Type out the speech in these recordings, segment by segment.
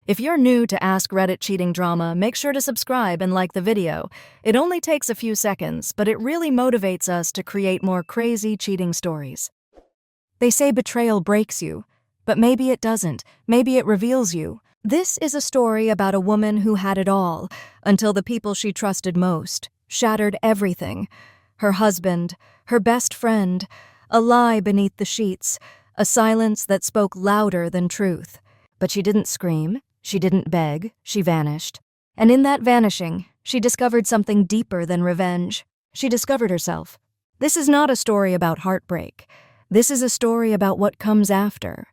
If you're new to Ask Reddit cheating drama, make sure to subscribe and like the video. It only takes a few seconds, but it really motivates us to create more crazy cheating stories. They say betrayal breaks you, but maybe it doesn't. Maybe it reveals you. This is a story about a woman who had it all, until the people she trusted most shattered everything. Her husband, her best friend, a lie beneath the sheets, a silence that spoke louder than truth. But she didn't scream, she didn't beg, she vanished. And in that vanishing, she discovered something deeper than revenge. She discovered herself. This is not a story about heartbreak. This is a story about what comes after.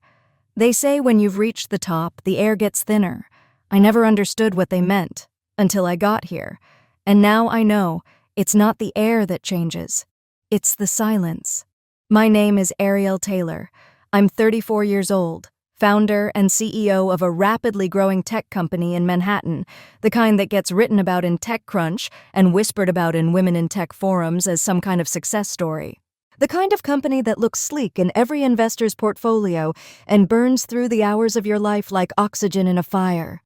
They say when you've reached the top, the air gets thinner. I never understood what they meant until I got here. And now I know it's not the air that changes. It's the silence. My name is Ariel Taylor. I'm 34 years old, founder and CEO of a rapidly growing tech company in Manhattan, the kind that gets written about in TechCrunch and whispered about in women in tech forums as some kind of success story. The kind of company that looks sleek in every investor's portfolio and burns through the hours of your life like oxygen in a fire.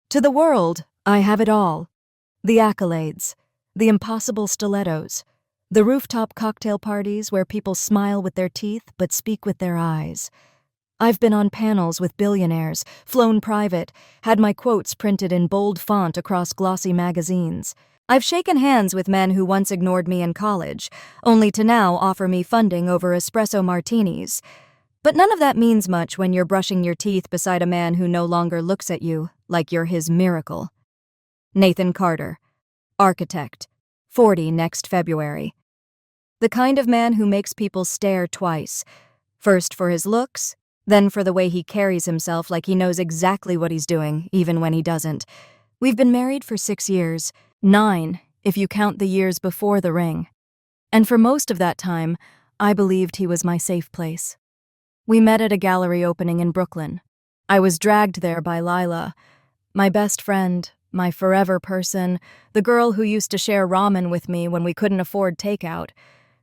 To the world, I have it all. The accolades, the impossible stilettos, the rooftop cocktail parties where people smile with their teeth but speak with their eyes. I've been on panels with billionaires, flown private, had my quotes printed in bold font across glossy magazines. I've shaken hands with men who once ignored me in college, only to now offer me funding over espresso martinis. But none of that means much when you're brushing your teeth beside a man who no longer looks at you like you're his miracle. Nathan Carter, architect, 40 next February. The kind of man who makes people stare twice, first for his looks, then for the way he carries himself like he knows exactly what he's doing, even when he doesn't. We've been married for 6 years, 9 if you count the years before the ring. And for most of that time, I believed he was my safe place. We met at a gallery opening in Brooklyn. I was dragged there by Lila, my best friend, my forever person, the girl who used to share ramen with me when we couldn't afford takeout.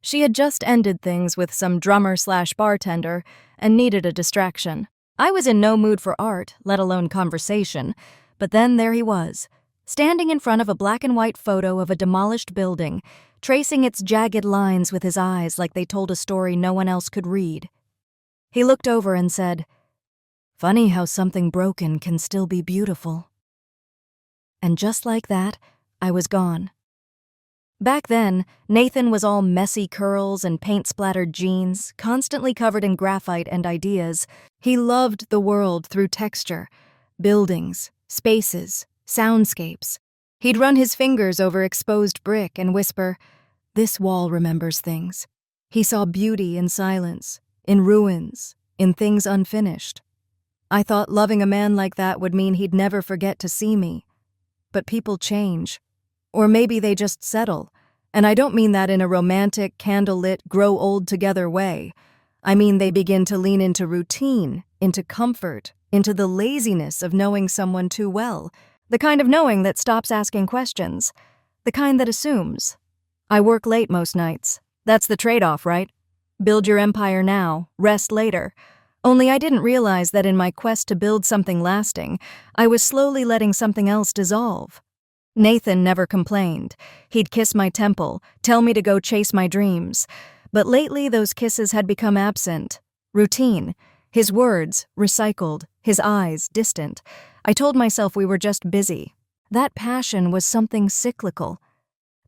She had just ended things with some drummer/bartender and needed a distraction. I was in no mood for art, let alone conversation, but then there he was, standing in front of a black and white photo of a demolished building, tracing its jagged lines with his eyes like they told a story no one else could read. He looked over and said, "Funny how something broken can still be beautiful." And just like that, I was gone. Back then, Nathan was all messy curls and paint-splattered jeans, constantly covered in graphite and ideas. He loved the world through texture, buildings, spaces, soundscapes. He'd run his fingers over exposed brick and whisper, "This wall remembers things." He saw beauty in silence, in ruins, in things unfinished. I thought loving a man like that would mean he'd never forget to see me. But people change. Or maybe they just settle. And I don't mean that in a romantic, candlelit, grow-old-together way. I mean they begin to lean into routine, into comfort, into the laziness of knowing someone too well. The kind of knowing that stops asking questions. The kind that assumes. I work late most nights. That's the trade-off, right? Build your empire now, rest later. Only I didn't realize that in my quest to build something lasting, I was slowly letting something else dissolve. Nathan never complained. He'd kiss my temple, tell me to go chase my dreams. But lately those kisses had become absent. Routine. His words, recycled. His eyes, distant. I told myself we were just busy. That passion was something cyclical.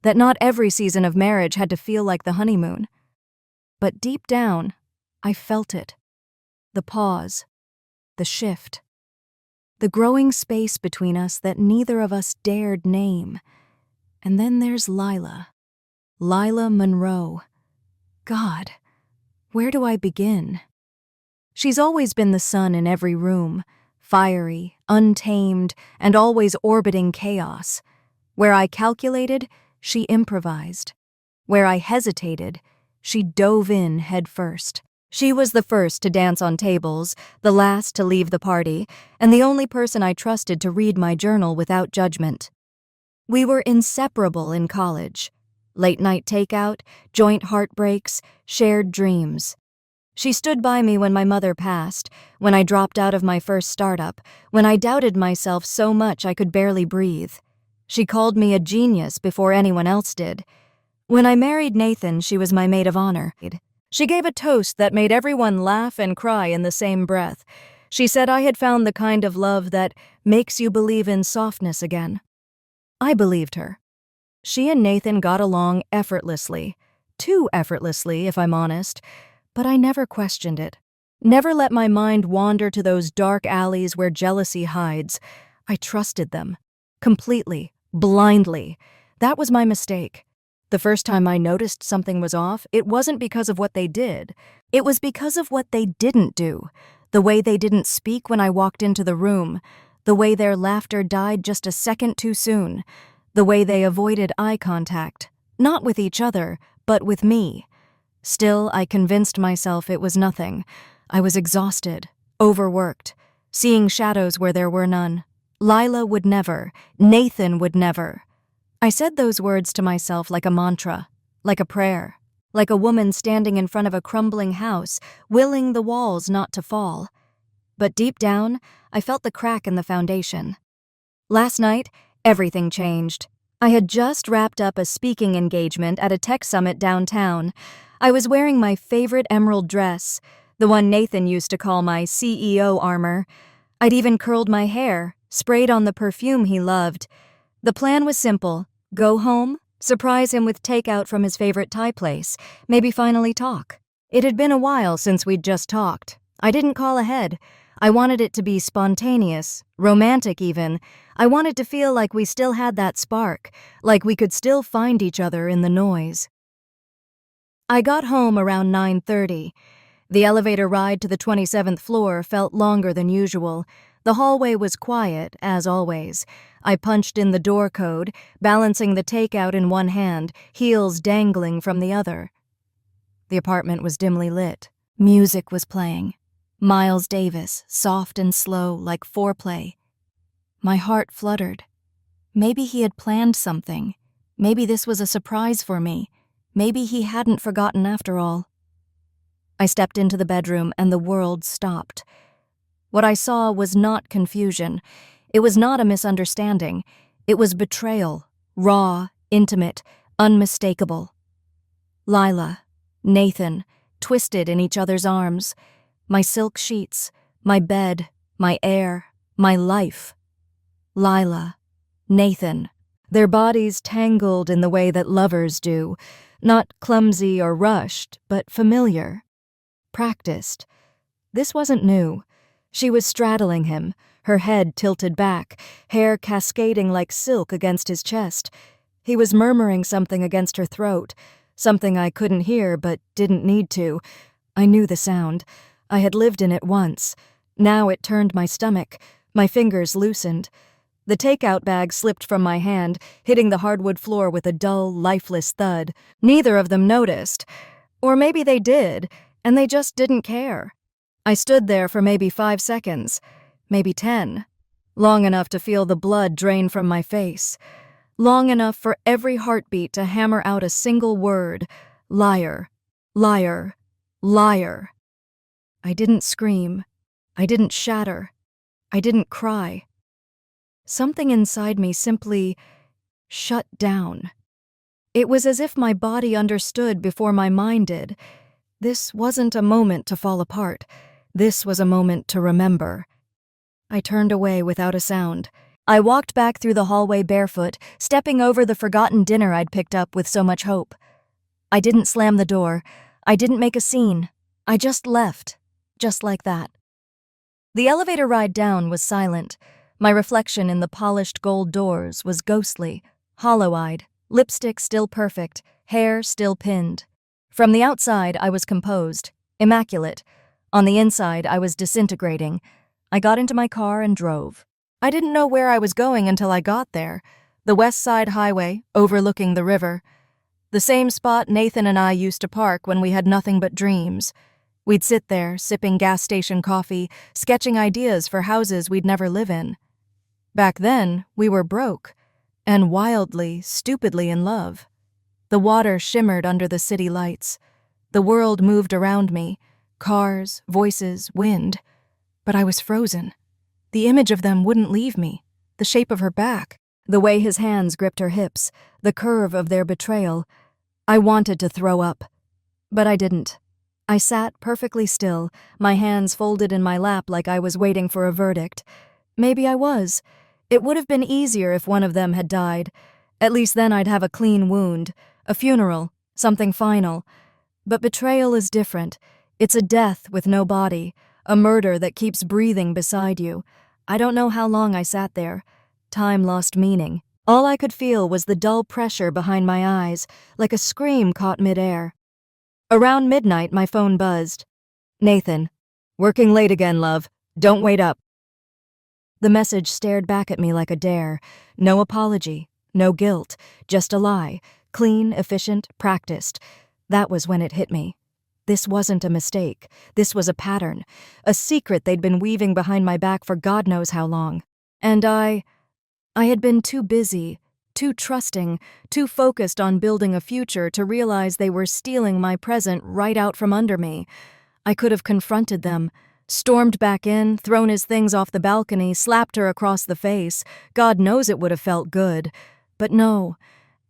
That not every season of marriage had to feel like the honeymoon. But deep down, I felt it. The pause. The shift. The growing space between us that neither of us dared name. And then there's Lila. Lila Monroe. God, where do I begin? She's always been the sun in every room, fiery, untamed, and always orbiting chaos. Where I calculated, she improvised. Where I hesitated, she dove in head first. She was the first to dance on tables, the last to leave the party, and the only person I trusted to read my journal without judgment. We were inseparable in college. Late-night takeout, joint heartbreaks, shared dreams. She stood by me when my mother passed, when I dropped out of my first startup, when I doubted myself so much I could barely breathe. She called me a genius before anyone else did. When I married Nathan, she was my maid of honor. She gave a toast that made everyone laugh and cry in the same breath. She said I had found the kind of love that makes you believe in softness again. I believed her. She and Nathan got along effortlessly. Too effortlessly, if I'm honest. But I never questioned it. Never let my mind wander to those dark alleys where jealousy hides. I trusted them. Completely. Blindly. That was my mistake. The first time I noticed something was off, it wasn't because of what they did. It was because of what they didn't do. The way they didn't speak when I walked into the room. The way their laughter died just a second too soon. The way they avoided eye contact. Not with each other, but with me. Still, I convinced myself it was nothing. I was exhausted, overworked, seeing shadows where there were none. Lila would never. Nathan would never. I said those words to myself like a mantra, like a prayer, like a woman standing in front of a crumbling house, willing the walls not to fall. But deep down, I felt the crack in the foundation. Last night, everything changed. I had just wrapped up a speaking engagement at a tech summit downtown. I was wearing my favorite emerald dress, the one Nathan used to call my CEO armor. I'd even curled my hair, sprayed on the perfume he loved. The plan was simple. Go home, surprise him with takeout from his favorite Thai place, maybe finally talk. It had been a while since we'd just talked. I didn't call ahead. I wanted it to be spontaneous, romantic even. I wanted to feel like we still had that spark, like we could still find each other in the noise. I got home around 9:30. The elevator ride to the 27th floor felt longer than usual. The hallway was quiet, as always. I punched in the door code, balancing the takeout in one hand, heels dangling from the other. The apartment was dimly lit. Music was playing. Miles Davis, soft and slow, like foreplay. My heart fluttered. Maybe he had planned something. Maybe this was a surprise for me. Maybe he hadn't forgotten after all. I stepped into the bedroom and the world stopped. What I saw was not confusion. It was not a misunderstanding. It was betrayal, raw, intimate, unmistakable. Lila, Nathan, twisted in each other's arms. My silk sheets, my bed, my air, my life. Lila, Nathan, their bodies tangled in the way that lovers do, not clumsy or rushed, but familiar. Practiced. This wasn't new. She was straddling him, her head tilted back, hair cascading like silk against his chest. He was murmuring something against her throat, something I couldn't hear but didn't need to. I knew the sound. I had lived in it once. Now it turned my stomach. My fingers loosened. The takeout bag slipped from my hand, hitting the hardwood floor with a dull, lifeless thud. Neither of them noticed. Or maybe they did, and they just didn't care. I stood there for maybe 5 seconds, maybe 10. Long enough to feel the blood drain from my face. Long enough for every heartbeat to hammer out a single word. Liar. Liar. Liar. I didn't scream. I didn't shatter. I didn't cry. Something inside me simply shut down. It was as if my body understood before my mind did. This wasn't a moment to fall apart. This was a moment to remember. I turned away without a sound. I walked back through the hallway barefoot, stepping over the forgotten dinner I'd picked up with so much hope. I didn't slam the door. I didn't make a scene. I just left. Just like that. The elevator ride down was silent. My reflection in the polished gold doors was ghostly, hollow-eyed, lipstick still perfect, hair still pinned. From the outside, I was composed, immaculate. On the inside, I was disintegrating. I got into my car and drove. I didn't know where I was going until I got there. The West Side Highway, overlooking the river. The same spot Nathan and I used to park when we had nothing but dreams. We'd sit there, sipping gas station coffee, sketching ideas for houses we'd never live in. Back then, we were broke, and wildly, stupidly in love. The water shimmered under the city lights. The world moved around me. Cars, voices, wind. But I was frozen. The image of them wouldn't leave me. The shape of her back, the way his hands gripped her hips, the curve of their betrayal. I wanted to throw up. But I didn't. I sat perfectly still, my hands folded in my lap like I was waiting for a verdict. Maybe I was. It would have been easier if one of them had died. At least then I'd have a clean wound, a funeral, something final. But betrayal is different. It's a death with no body, a murder that keeps breathing beside you. I don't know how long I sat there. Time lost meaning. All I could feel was the dull pressure behind my eyes, like a scream caught midair. Around midnight, my phone buzzed. "Nathan, working late again, love. Don't wait up." The message stared back at me like a dare. No apology, no guilt, just a lie. Clean, efficient, practiced. That was when it hit me. This wasn't a mistake. This was a pattern. A secret they'd been weaving behind my back for God knows how long. And I had been too busy, too trusting, too focused on building a future to realize they were stealing my present right out from under me. I could have confronted them, stormed back in, thrown his things off the balcony, slapped her across the face. God knows it would have felt good. But no,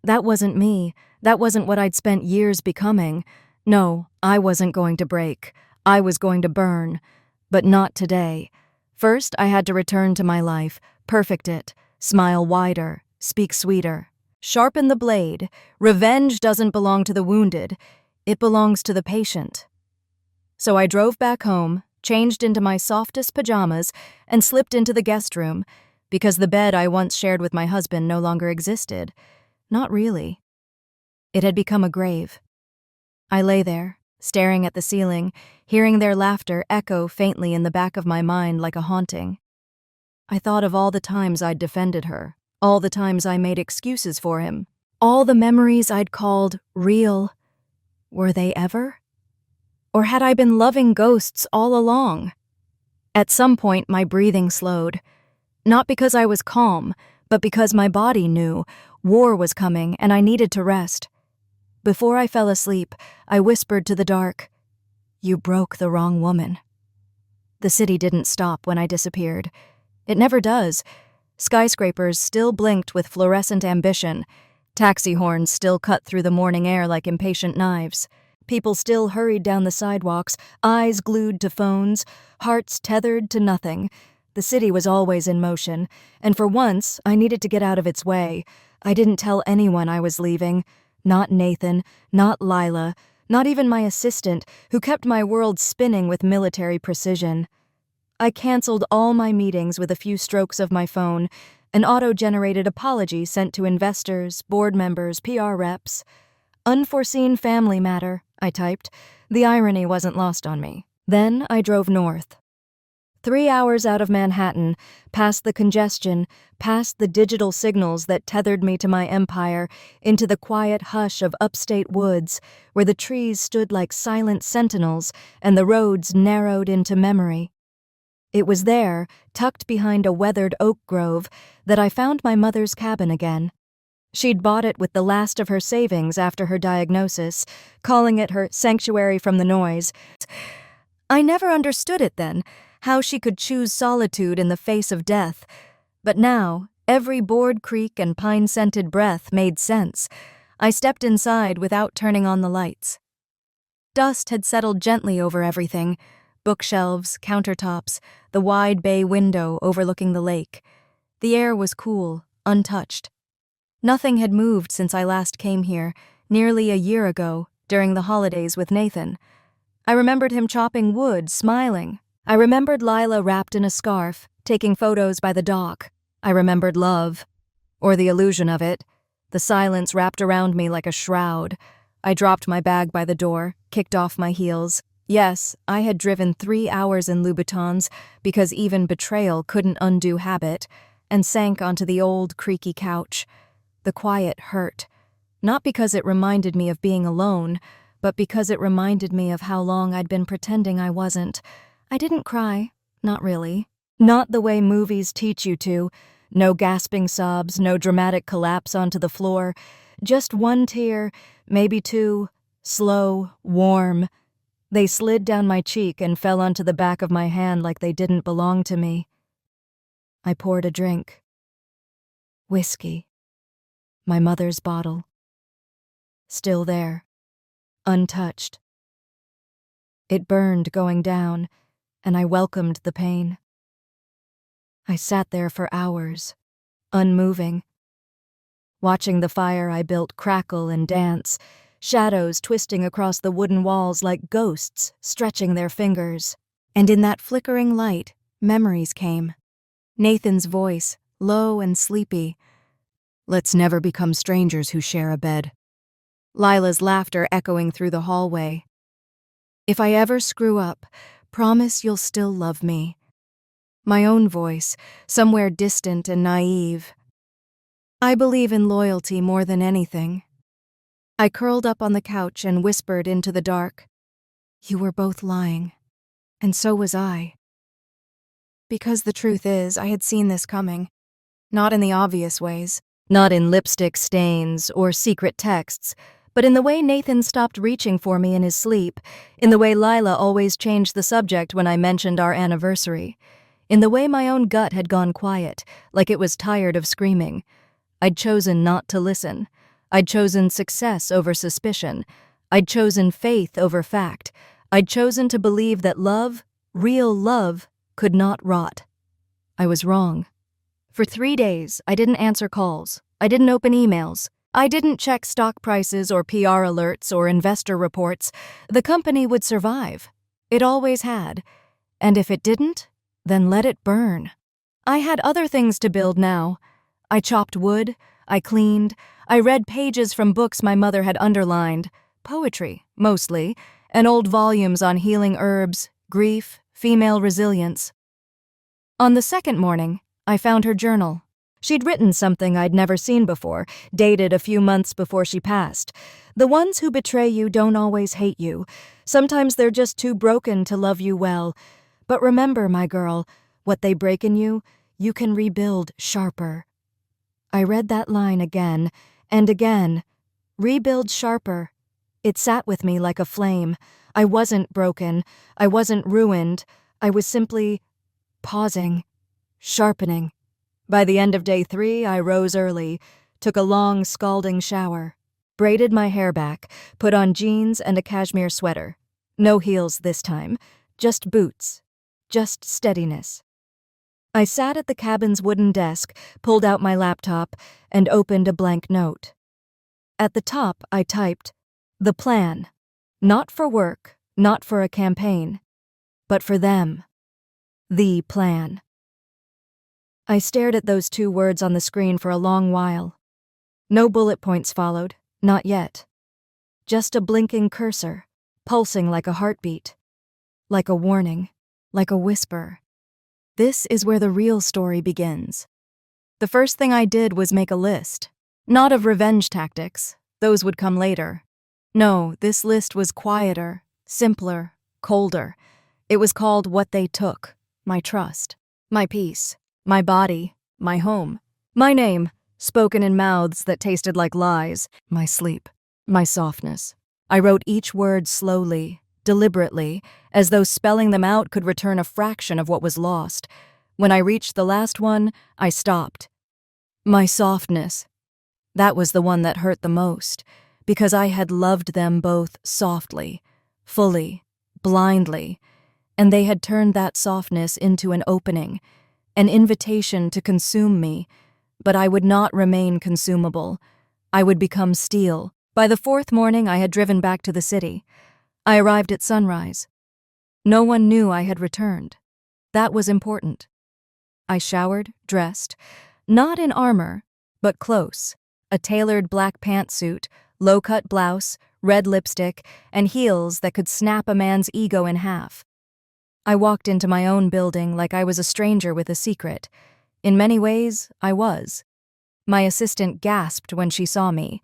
that wasn't me. That wasn't what I'd spent years becoming. No, I wasn't going to break. I was going to burn. But not today. First, I had to return to my life, perfect it, smile wider, speak sweeter. Sharpen the blade. Revenge doesn't belong to the wounded. It belongs to the patient. So I drove back home, changed into my softest pajamas, and slipped into the guest room, because the bed I once shared with my husband no longer existed. Not really. It had become a grave. I lay there, staring at the ceiling, hearing their laughter echo faintly in the back of my mind like a haunting. I thought of all the times I'd defended her, all the times I made excuses for him, all the memories I'd called real. Were they ever? Or had I been loving ghosts all along? At some point, my breathing slowed. Not because I was calm, but because my body knew war was coming and I needed to rest. Before I fell asleep, I whispered to the dark, "You broke the wrong woman." The city didn't stop when I disappeared. It never does. Skyscrapers still blinked with fluorescent ambition. Taxi horns still cut through the morning air like impatient knives. People still hurried down the sidewalks, eyes glued to phones, hearts tethered to nothing. The city was always in motion, and for once, I needed to get out of its way. I didn't tell anyone I was leaving. Not Nathan, not Lila, not even my assistant, who kept my world spinning with military precision. I canceled all my meetings with a few strokes of my phone, an auto-generated apology sent to investors, board members, PR reps. "Unforeseen family matter," I typed. The irony wasn't lost on me. Then I drove north. 3 hours out of Manhattan, past the congestion, past the digital signals that tethered me to my empire, into the quiet hush of upstate woods, where the trees stood like silent sentinels and the roads narrowed into memory. It was there, tucked behind a weathered oak grove, that I found my mother's cabin again. She'd bought it with the last of her savings after her diagnosis, calling it her sanctuary from the noise. I never understood it then, how she could choose solitude in the face of death. But now, every board creak and pine-scented breath made sense. I stepped inside without turning on the lights. Dust had settled gently over everything. Bookshelves, countertops, the wide bay window overlooking the lake. The air was cool, untouched. Nothing had moved since I last came here, nearly a year ago, during the holidays with Nathan. I remembered him chopping wood, smiling. I remembered Lila wrapped in a scarf, taking photos by the dock. I remembered love, or the illusion of it. The silence wrapped around me like a shroud. I dropped my bag by the door, kicked off my heels. Yes, I had driven 3 hours in Louboutins because even betrayal couldn't undo habit, and sank onto the old, creaky couch. The quiet hurt, not because it reminded me of being alone, but because it reminded me of how long I'd been pretending I wasn't. I didn't cry, not really. Not the way movies teach you to. No gasping sobs, no dramatic collapse onto the floor. Just one tear, maybe two, slow, warm. They slid down my cheek and fell onto the back of my hand like they didn't belong to me. I poured a drink. Whiskey. My mother's bottle. Still there. Untouched. It burned going down, and I welcomed the pain. I sat there for hours, unmoving, watching the fire I built crackle and dance, shadows twisting across the wooden walls like ghosts stretching their fingers. And in that flickering light, memories came. Nathan's voice, low and sleepy. "Let's never become strangers who share a bed." Lila's laughter echoing through the hallway. "If I ever screw up, promise you'll still love me." My own voice, somewhere distant and naive. I believe in loyalty more than anything. I curled up on the couch and whispered into the dark. You were both lying, and so was I. Because the truth is, I had seen this coming. Not in the obvious ways, not in lipstick stains or secret texts, but in the way Nathan stopped reaching for me in his sleep, in the way Lila always changed the subject when I mentioned our anniversary, in the way my own gut had gone quiet, like it was tired of screaming. I'd chosen not to listen. I'd chosen success over suspicion. I'd chosen faith over fact. I'd chosen to believe that love, real love, could not rot. I was wrong. For 3 days, I didn't answer calls. I didn't open emails. I didn't check stock prices or PR alerts or investor reports. The company would survive. It always had. And if it didn't, then let it burn. I had other things to build now. I chopped wood. I cleaned. I read pages from books my mother had underlined. Poetry, mostly, and old volumes on healing herbs, grief, female resilience. On the second morning, I found her journal. She'd written something I'd never seen before, dated a few months before she passed. The ones who betray you don't always hate you. Sometimes they're just too broken to love you well. But remember, my girl, what they break in you, you can rebuild sharper. I read that line again and again. Rebuild sharper. It sat with me like a flame. I wasn't broken. I wasn't ruined. I was simply pausing, sharpening. By the end of day 3, I rose early, took a long, scalding shower, braided my hair back, put on jeans and a cashmere sweater. No heels this time, just boots, just steadiness. I sat at the cabin's wooden desk, pulled out my laptop, and opened a blank note. At the top, I typed, "The plan. Not for work, not for a campaign, but for them. The plan." I stared at those 2 words on the screen for a long while. No bullet points followed, not yet. Just a blinking cursor, pulsing like a heartbeat. Like a warning, like a whisper. This is where the real story begins. The first thing I did was make a list. Not of revenge tactics, those would come later. No, this list was quieter, simpler, colder. It was called what they took, my trust, my peace. My body, my home, my name, spoken in mouths that tasted like lies, my sleep, my softness. I wrote each word slowly, deliberately, as though spelling them out could return a fraction of what was lost. When I reached the last one, I stopped. My softness. That was the one that hurt the most, because I had loved them both softly, fully, blindly, and they had turned that softness into an opening, an invitation to consume me, but I would not remain consumable. I would become steel. By the 4th morning, I had driven back to the city. I arrived at sunrise. No one knew I had returned. That was important. I showered, dressed, not in armor, but close, a tailored black pantsuit, low-cut blouse, red lipstick, and heels that could snap a man's ego in half. I walked into my own building like I was a stranger with a secret. In many ways, I was. My assistant gasped when she saw me.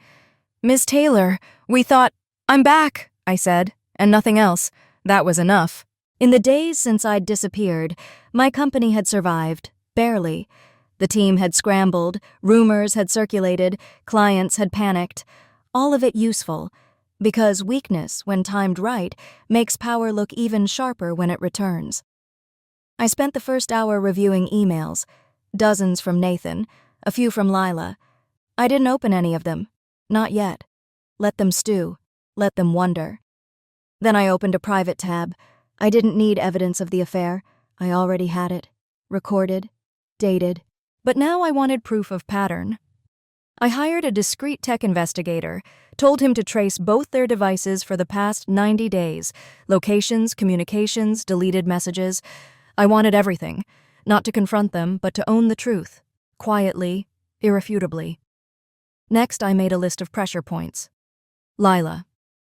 "Miss Taylor, we thought—" "I'm back," I said, and nothing else. That was enough. In the days since I'd disappeared, my company had survived, barely. The team had scrambled, rumors had circulated, clients had panicked. All of it useful. Because weakness, when timed right, makes power look even sharper when it returns. I spent the first hour reviewing emails, dozens from Nathan, a few from Lila. I didn't open any of them. Not yet. Let them stew. Let them wonder. Then I opened a private tab. I didn't need evidence of the affair. I already had it. Recorded. Dated. But now I wanted proof of pattern. I hired a discreet tech investigator, told him to trace both their devices for the past 90 days, locations, communications, deleted messages. I wanted everything, not to confront them, but to own the truth, quietly, irrefutably. Next, I made a list of pressure points. Lila.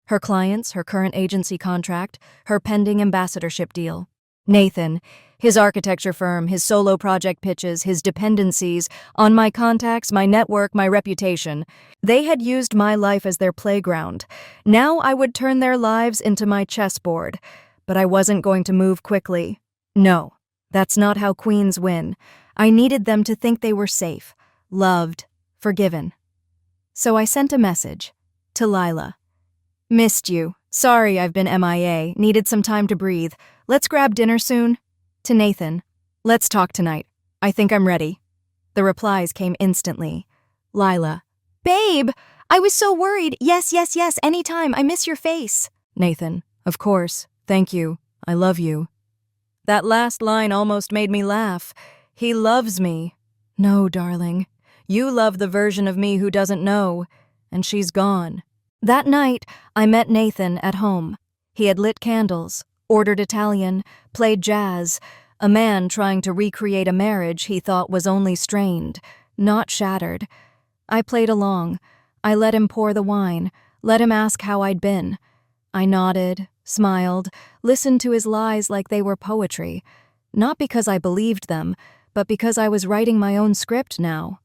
Her clients, her current agency contract, her pending ambassadorship deal. Nathan. His architecture firm, his solo project pitches, his dependencies, on my contacts, my network, my reputation. They had used my life as their playground. Now I would turn their lives into my chessboard. But I wasn't going to move quickly. No, that's not how queens win. I needed them to think they were safe, loved, forgiven. So I sent a message to Lila. Missed you. Sorry I've been MIA. Needed some time to breathe. Let's grab dinner soon. To Nathan. Let's talk tonight. I think I'm ready. The replies came instantly. Lila. Babe, I was so worried. Yes, anytime. I miss your face. Nathan. Of course. Thank you. I love you. That last line almost made me laugh. He loves me. No, darling. You love the version of me who doesn't know. And she's gone. That night, I met Nathan at home. He had lit candles, ordered Italian, played jazz, a man trying to recreate a marriage he thought was only strained, not shattered. I played along. I let him pour the wine, let him ask how I'd been. I nodded, smiled, listened to his lies like they were poetry, not because I believed them, but because I was writing my own script now.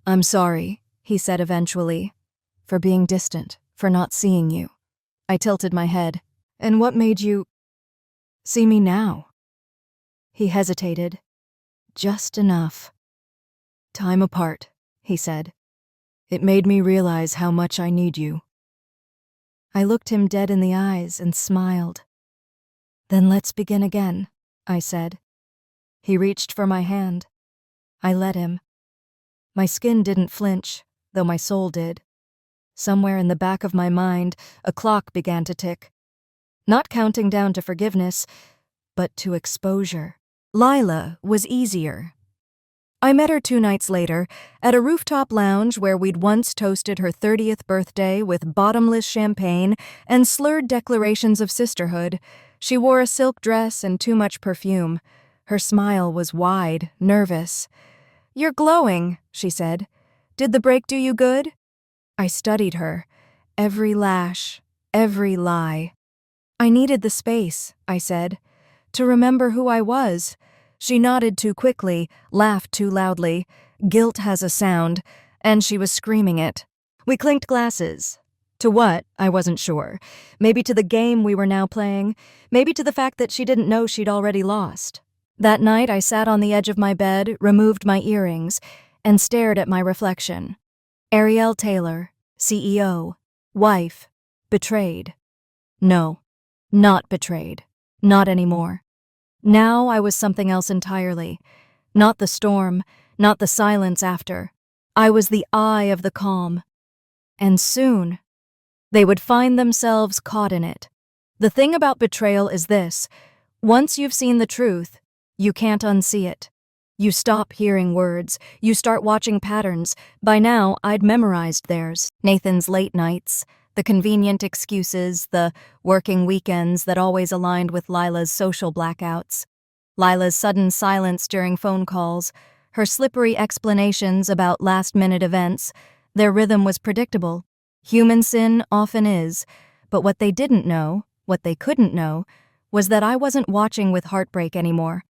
I'm sorry, he said eventually, for being distant, for not seeing you. I tilted my head. And what made you see me now? He hesitated. Just enough. Time apart, he said. It made me realize how much I need you. I looked him dead in the eyes and smiled. Then let's begin again, I said. He reached for my hand. I let him. My skin didn't flinch, though my soul did. Somewhere in the back of my mind, a clock began to tick. Not counting down to forgiveness, but to exposure. Lila was easier. I met her 2 nights later at a rooftop lounge where we'd once toasted her 30th birthday with bottomless champagne and slurred declarations of sisterhood. She wore a silk dress and too much perfume. Her smile was wide, nervous. You're glowing, she said. Did the break do you good? I studied her. Every lash, every lie. I needed the space, I said, to remember who I was. She nodded too quickly, laughed too loudly. Guilt has a sound, and she was screaming it. We clinked glasses. To what? I wasn't sure. Maybe to the game we were now playing. Maybe to the fact that she didn't know she'd already lost. That night I sat on the edge of my bed, removed my earrings, and stared at my reflection. Ariel Taylor, CEO, wife, betrayed. No, not betrayed. Not anymore. Now I was something else entirely. Not the storm, not the silence after. I was the eye of the calm. And soon, they would find themselves caught in it. The thing about betrayal is this. Once you've seen the truth, you can't unsee it. You stop hearing words. You start watching patterns. By now, I'd memorized theirs. Nathan's late nights, the convenient excuses, the working weekends that always aligned with Lila's social blackouts. Lila's sudden silence during phone calls, her slippery explanations about last-minute events. Their rhythm was predictable. Human sin often is. But what they didn't know, what they couldn't know, was that I wasn't watching with heartbreak anymore.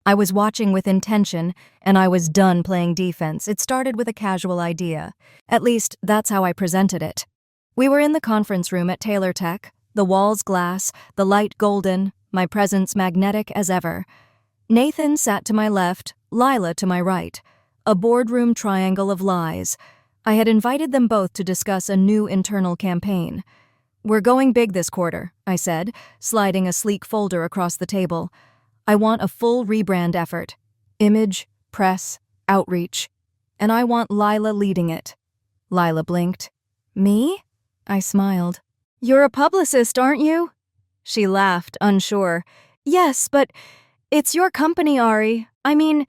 I was watching with intention, and I was done playing defense. It started with a casual idea. At least, that's how I presented it. We were in the conference room at Taylor Tech, the walls glass, the light golden, my presence magnetic as ever. Nathan sat to my left, Lila to my right. A boardroom triangle of lies. I had invited them both to discuss a new internal campaign. "We're going big this quarter," I said, sliding a sleek folder across the table. "I want a full rebrand effort. Image, press, outreach. And I want Lila leading it." Lila blinked. "Me?" I smiled. "You're a publicist, aren't you?" She laughed, unsure. "Yes, but it's your company, Ari. I mean,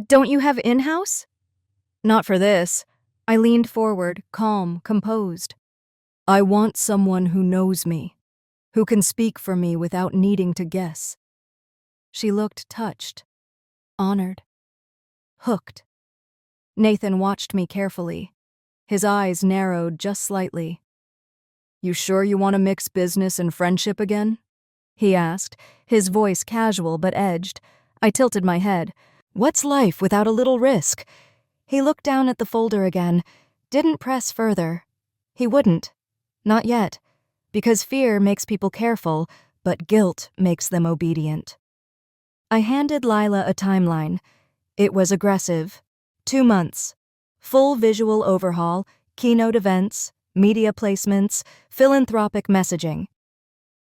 don't you have in-house?" "Not for this." I leaned forward, calm, composed. "I want someone who knows me, who can speak for me without needing to guess." She looked touched, honored, hooked. Nathan watched me carefully. His eyes narrowed just slightly. "You sure you want to mix business and friendship again?" he asked, his voice casual but edged. I tilted my head. "What's life without a little risk?" He looked down at the folder again, didn't press further. He wouldn't. Not yet. Because fear makes people careful, but guilt makes them obedient. I handed Lila a timeline. It was aggressive. 2 months. Full visual overhaul, keynote events, media placements, philanthropic messaging.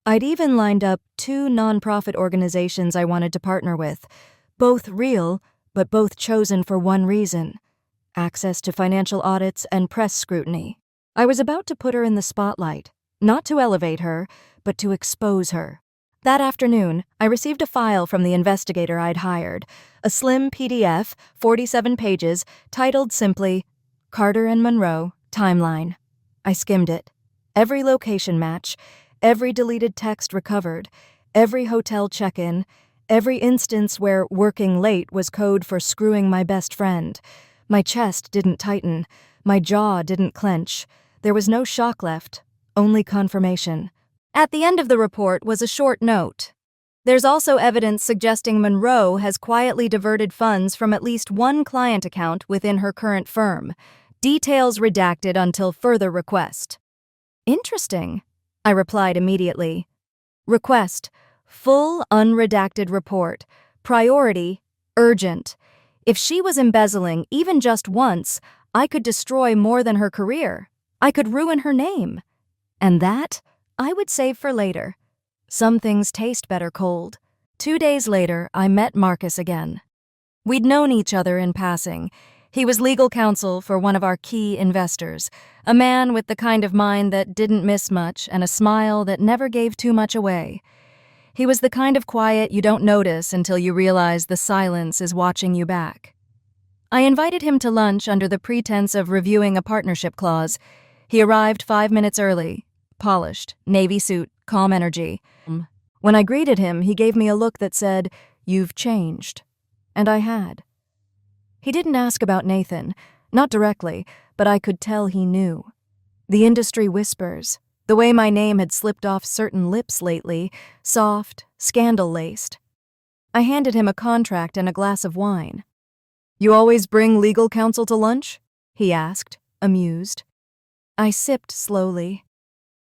I'd even lined up 2 nonprofit organizations I wanted to partner with. Both real, but both chosen for one reason: access to financial audits and press scrutiny. I was about to put her in the spotlight, not to elevate her, but to expose her. That afternoon, I received a file from the investigator I'd hired, a slim PDF, 47 pages, titled simply, "Carter and Monroe, Timeline." I skimmed it. Every location match, every deleted text recovered, every hotel check-in, every instance where "working late" was code for screwing my best friend. My chest didn't tighten. My jaw didn't clench. There was no shock left, only confirmation. At the end of the report was a short note. "There's also evidence suggesting Monroe has quietly diverted funds from at least one client account within her current firm. Details redacted until further request." "Interesting," I replied immediately. Request: full unredacted report. Priority: urgent. If she was embezzling even just once, I could destroy more than her career. I could ruin her name. And that, I would save for later. Some things taste better cold. 2 days later, I met Marcus again. We'd known each other in passing. He was legal counsel for one of our key investors, a man with the kind of mind that didn't miss much and a smile that never gave too much away. He was the kind of quiet you don't notice until you realize the silence is watching you back. I invited him to lunch under the pretense of reviewing a partnership clause. He arrived 5 minutes early, polished, navy suit, calm energy. When I greeted him, he gave me a look that said, "You've changed." And I had. He didn't ask about Nathan, not directly, but I could tell he knew. The industry whispers. The way my name had slipped off certain lips lately, soft, scandal-laced. I handed him a contract and a glass of wine. "You always bring legal counsel to lunch?" he asked, amused. I sipped slowly.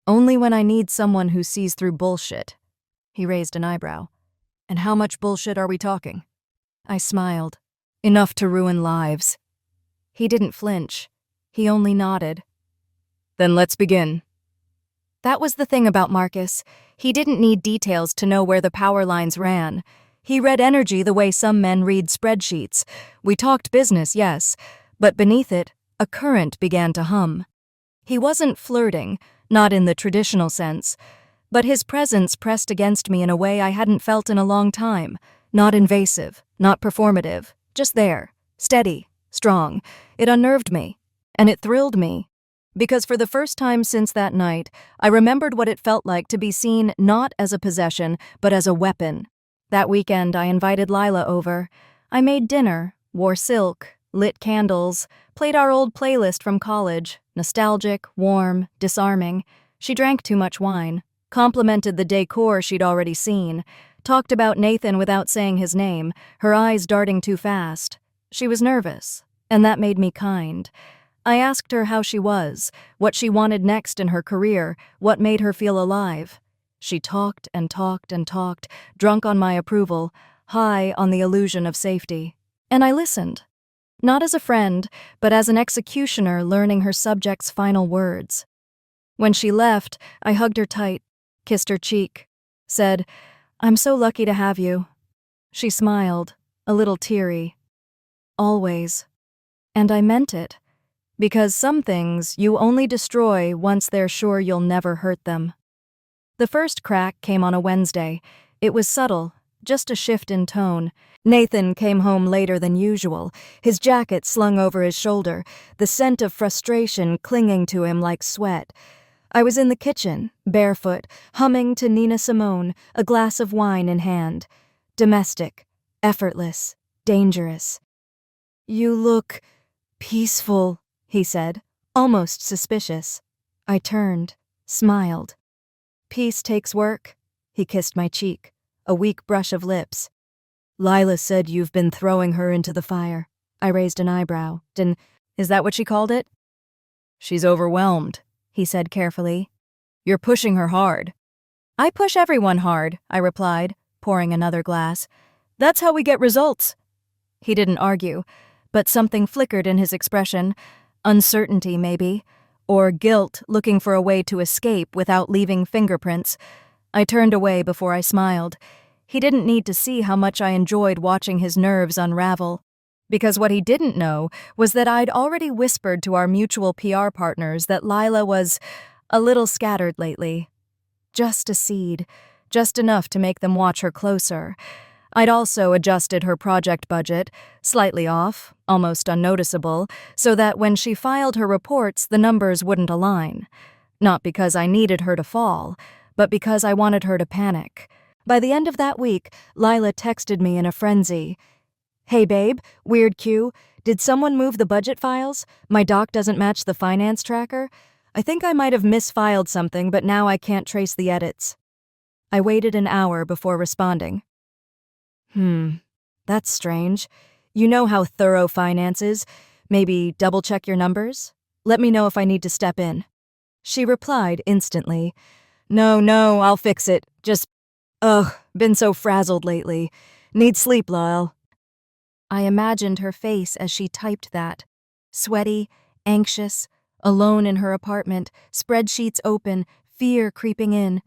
"Only when I need someone who sees through bullshit." He raised an eyebrow. "And how much bullshit are we talking?" I smiled. "Enough to ruin lives." He didn't flinch. He only nodded. "Then let's begin." That was the thing about Marcus. He didn't need details to know where the power lines ran. He read energy the way some men read spreadsheets. We talked business, yes, but beneath it, a current began to hum. He wasn't flirting, not in the traditional sense, but his presence pressed against me in a way I hadn't felt in a long time. Not invasive, not performative, just there, steady, strong. It unnerved me, and it thrilled me. Because for the first time since that night, I remembered what it felt like to be seen not as a possession, but as a weapon. That weekend, I invited Lila over. I made dinner, wore silk, lit candles, played our old playlist from college, nostalgic, warm, disarming. She drank too much wine, complimented the decor she'd already seen, talked about Nathan without saying his name, her eyes darting too fast. She was nervous, and that made me kind. I asked her how she was, what she wanted next in her career, what made her feel alive. She talked and talked and talked, drunk on my approval, high on the illusion of safety. And I listened. Not as a friend, but as an executioner learning her subject's final words. When she left, I hugged her tight, kissed her cheek, said, "I'm so lucky to have you." She smiled, a little teary. Always. And I meant it, because some things you only destroy once they're sure you'll never hurt them. The first crack came on a Wednesday. It was subtle, just a shift in tone. Nathan came home later than usual, his jacket slung over his shoulder, the scent of frustration clinging to him like sweat. I was in the kitchen, barefoot, humming to Nina Simone, a glass of wine in hand. Domestic, effortless, dangerous. "You look peaceful," he said, almost suspicious. I turned, smiled. "Peace takes work." He kissed my cheek, a weak brush of lips. "Lila said you've been throwing her into the fire." I raised an eyebrow. Is that what she called it?" "She's overwhelmed," he said carefully. "You're pushing her hard." "I push everyone hard," I replied, pouring another glass. "That's how we get results." He didn't argue, but something flickered in his expression. Uncertainty, maybe, or guilt looking for a way to escape without leaving fingerprints. I turned away before I smiled. He didn't need to see how much I enjoyed watching his nerves unravel, because what he didn't know was that I'd already whispered to our mutual PR partners that Lila was a little scattered lately. Just a seed, just enough to make them watch her closer. I'd also adjusted her project budget, slightly off, almost unnoticeable, so that when she filed her reports, the numbers wouldn't align. Not because I needed her to fall, but because I wanted her to panic. By the end of that week, Lila texted me in a frenzy. "Hey babe, weird cue. Did someone move the budget files? My doc doesn't match the finance tracker. I think I might have misfiled something, but now I can't trace the edits." I waited an hour before responding. That's strange. You know how thorough finance is. Maybe double-check your numbers? Let me know if I need to step in." She replied instantly. No, I'll fix it. Just, been so frazzled lately. Need sleep, Lyle." I imagined her face as she typed that. Sweaty, anxious, alone in her apartment, spreadsheets open, fear creeping in.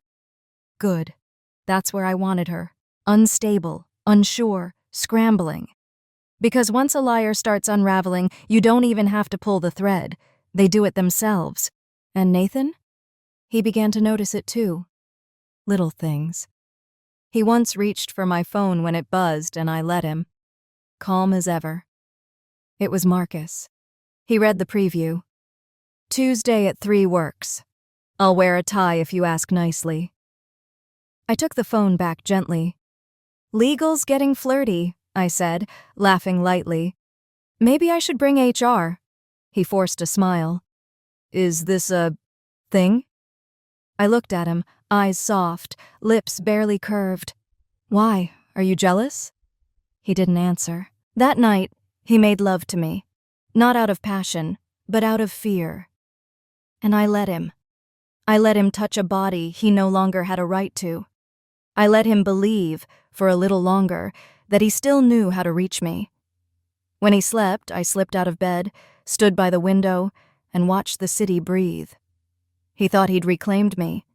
Good. That's where I wanted her. Unstable, unsure, scrambling. Because once a liar starts unraveling, you don't even have to pull the thread. They do it themselves. And Nathan? He began to notice it too. Little things. He once reached for my phone when it buzzed and I let him. Calm as ever. It was Marcus. He read the preview. "Tuesday at 3 works. I'll wear a tie if you ask nicely." I took the phone back gently. "Legal's getting flirty," I said, laughing lightly. "Maybe I should bring HR." He forced a smile. "Is this a thing?" I looked at him, eyes soft, lips barely curved. "Why? Are you jealous?" He didn't answer. That night, he made love to me. Not out of passion, but out of fear. And I let him. I let him touch a body he no longer had a right to. I let him believe, for a little longer, that he still knew how to reach me. When he slept, I slipped out of bed, stood by the window, and watched the city breathe. He thought he'd reclaimed me.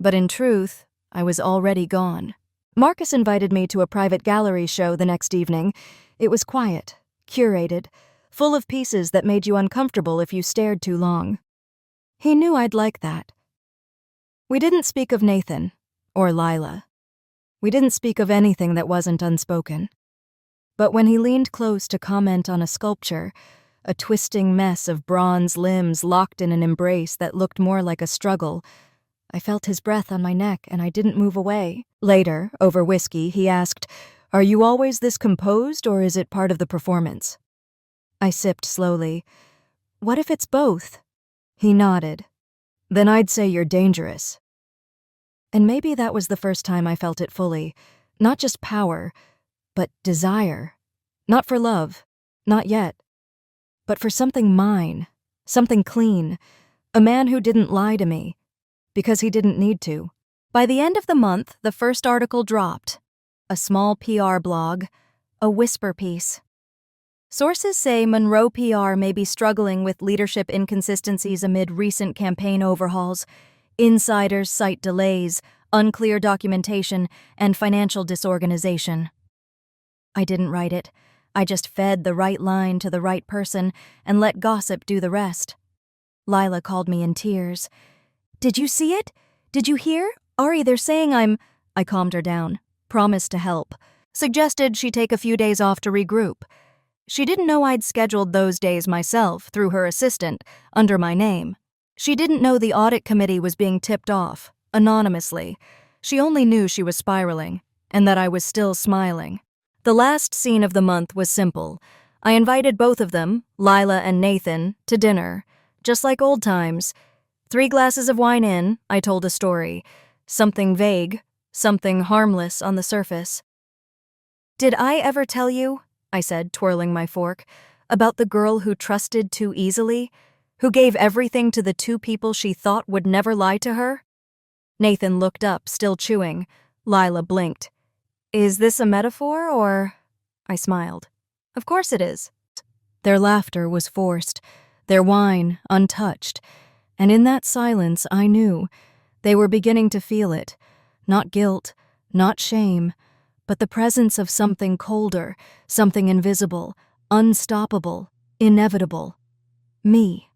But in truth, I was already gone. Marcus invited me to a private gallery show the next evening. It was quiet, curated, full of pieces that made you uncomfortable if you stared too long. He knew I'd like that. We didn't speak of Nathan, or Lila. We didn't speak of anything that wasn't unspoken. But when he leaned close to comment on a sculpture, a twisting mess of bronze limbs locked in an embrace that looked more like a struggle, I felt his breath on my neck and I didn't move away. Later, over whiskey, he asked, "Are you always this composed or is it part of the performance?" I sipped slowly. "What if it's both?" He nodded. "Then I'd say you're dangerous." And maybe that was the first time I felt it fully. Not just power, but desire. Not for love, not yet. But for something mine, something clean. A man who didn't lie to me, because he didn't need to. By the end of the month, the first article dropped. A small PR blog, a whisper piece. Sources say Monroe PR may be struggling with leadership inconsistencies amid recent campaign overhauls. Insiders cite delays, unclear documentation, and financial disorganization. I didn't write it. I just fed the right line to the right person and let gossip do the rest. Lila called me in tears. "Did you see it? Did you hear? Ari, they're saying I'm—" I calmed her down, promised to help, suggested she take a few days off to regroup. She didn't know I'd scheduled those days myself through her assistant, under my name. She didn't know the audit committee was being tipped off, anonymously. She only knew she was spiraling, and that I was still smiling. The last scene of the month was simple. I invited both of them, Lila and Nathan, to dinner, just like old times. 3 glasses of wine in, I told a story. Something vague, something harmless on the surface. "Did I ever tell you," I said, twirling my fork, "about the girl who trusted too easily? Who gave everything to the 2 people she thought would never lie to her?" Nathan looked up, still chewing. Lila blinked. "Is this a metaphor, or—" I smiled. "Of course it is." Their laughter was forced, their wine untouched, and in that silence I knew they were beginning to feel it. Not guilt, not shame, but the presence of something colder, something invisible, unstoppable, inevitable. Me.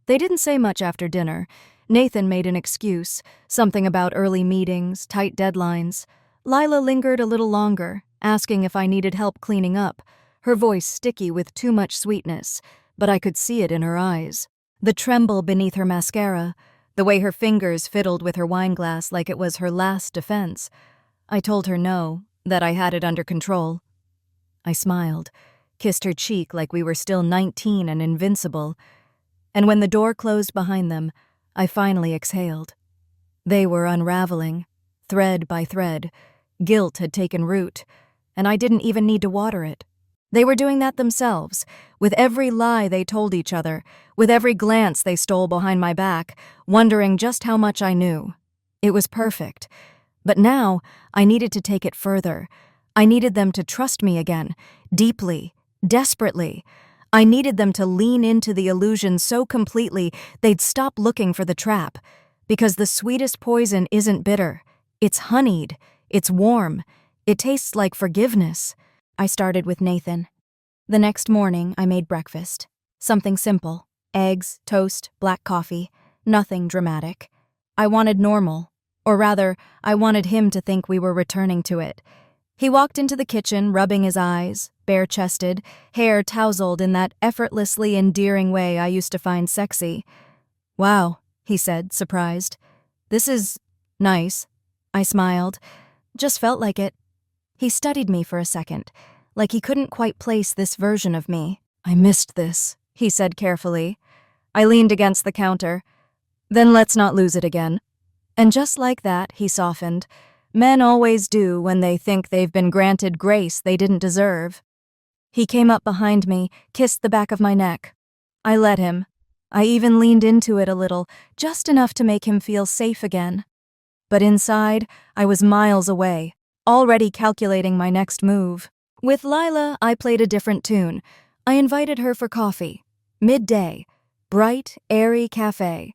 They didn't say much after dinner. Nathan made an excuse, something about early meetings, tight deadlines. Lila lingered a little longer, asking if I needed help cleaning up, her voice sticky with too much sweetness, but I could see it in her eyes. The tremble beneath her mascara, the way her fingers fiddled with her wineglass like it was her last defense. I told her no, that I had it under control. I smiled, kissed her cheek like we were still 19 and invincible, and when the door closed behind them, I finally exhaled. They were unraveling, thread by thread. Guilt had taken root, and I didn't even need to water it. They were doing that themselves, with every lie they told each other, with every glance they stole behind my back, wondering just how much I knew. It was perfect. But now, I needed to take it further. I needed them to trust me again, deeply, desperately. I needed them to lean into the illusion so completely they'd stop looking for the trap. Because the sweetest poison isn't bitter. It's honeyed. It's warm. It tastes like forgiveness. I started with Nathan. The next morning, I made breakfast. Something simple. Eggs, toast, black coffee. Nothing dramatic. I wanted normal. Or rather, I wanted him to think we were returning to it. He walked into the kitchen, rubbing his eyes, bare-chested, hair tousled in that effortlessly endearing way I used to find sexy. "Wow," he said, surprised. "This is nice." I smiled. Just felt like it. He studied me for a second, like he couldn't quite place this version of me. "I missed this," he said carefully. I leaned against the counter. "Then let's not lose it again." And just like that, he softened. Men always do when they think they've been granted grace they didn't deserve. He came up behind me, kissed the back of my neck. I let him. I even leaned into it a little, just enough to make him feel safe again. But inside, I was miles away, already calculating my next move. With Lila, I played a different tune. I invited her for coffee. Midday. Bright, airy cafe.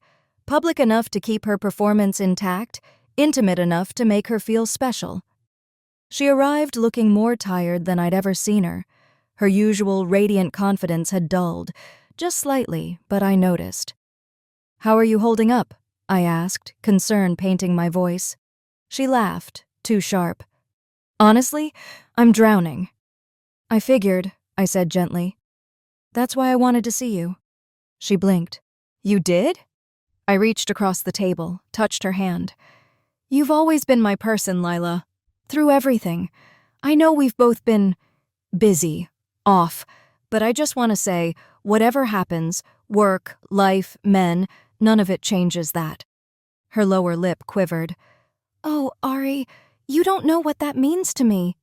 Public enough to keep her performance intact, intimate enough to make her feel special. She arrived looking more tired than I'd ever seen her. Her usual radiant confidence had dulled, just slightly, but I noticed. "How are you holding up?" I asked, concern painting my voice. She laughed, too sharp. "Honestly, I'm drowning." "I figured," I said gently. "That's why I wanted to see you." She blinked. "You did?" I reached across the table, touched her hand. "You've always been my person, Lila. Through everything. I know we've both been busy, off, but I just want to say, whatever happens, work, life, men, none of it changes that." Her lower lip quivered. "Oh, Ari, you don't know what that means to me."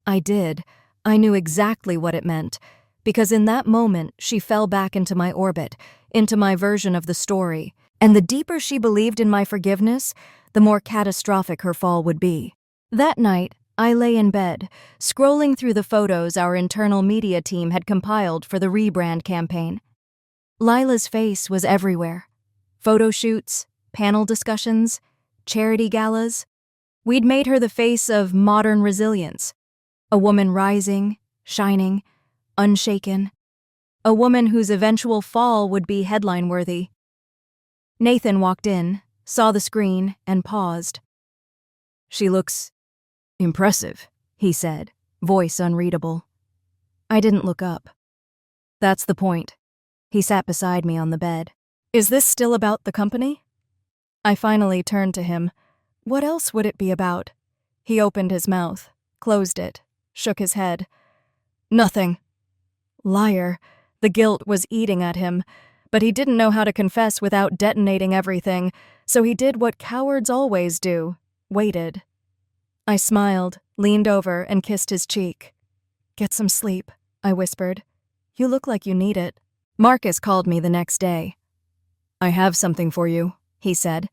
I did. I knew exactly what it meant, because in that moment she fell back into my orbit, into my version of the story, and the deeper she believed in my forgiveness, the more catastrophic her fall would be. That night, I lay in bed, scrolling through the photos our internal media team had compiled for the rebrand campaign. Lila's face was everywhere. Photo shoots, panel discussions, charity galas. We'd made her the face of modern resilience. A woman rising, shining, unshaken. A woman whose eventual fall would be headline-worthy. Nathan walked in, saw the screen, and paused. "She looks impressive," he said, voice unreadable. I didn't look up. "That's the point." He sat beside me on the bed. "Is this still about the company?" I finally turned to him. What else would it be about? He opened his mouth, closed it, shook his head. "Nothing." Liar. The guilt was eating at him, but he didn't know how to confess without detonating everything, so he did what cowards always do, waited. I smiled, leaned over, and kissed his cheek. "Get some sleep," I whispered. "You look like you need it." Marcus called me the next day. "I have something for you," he said,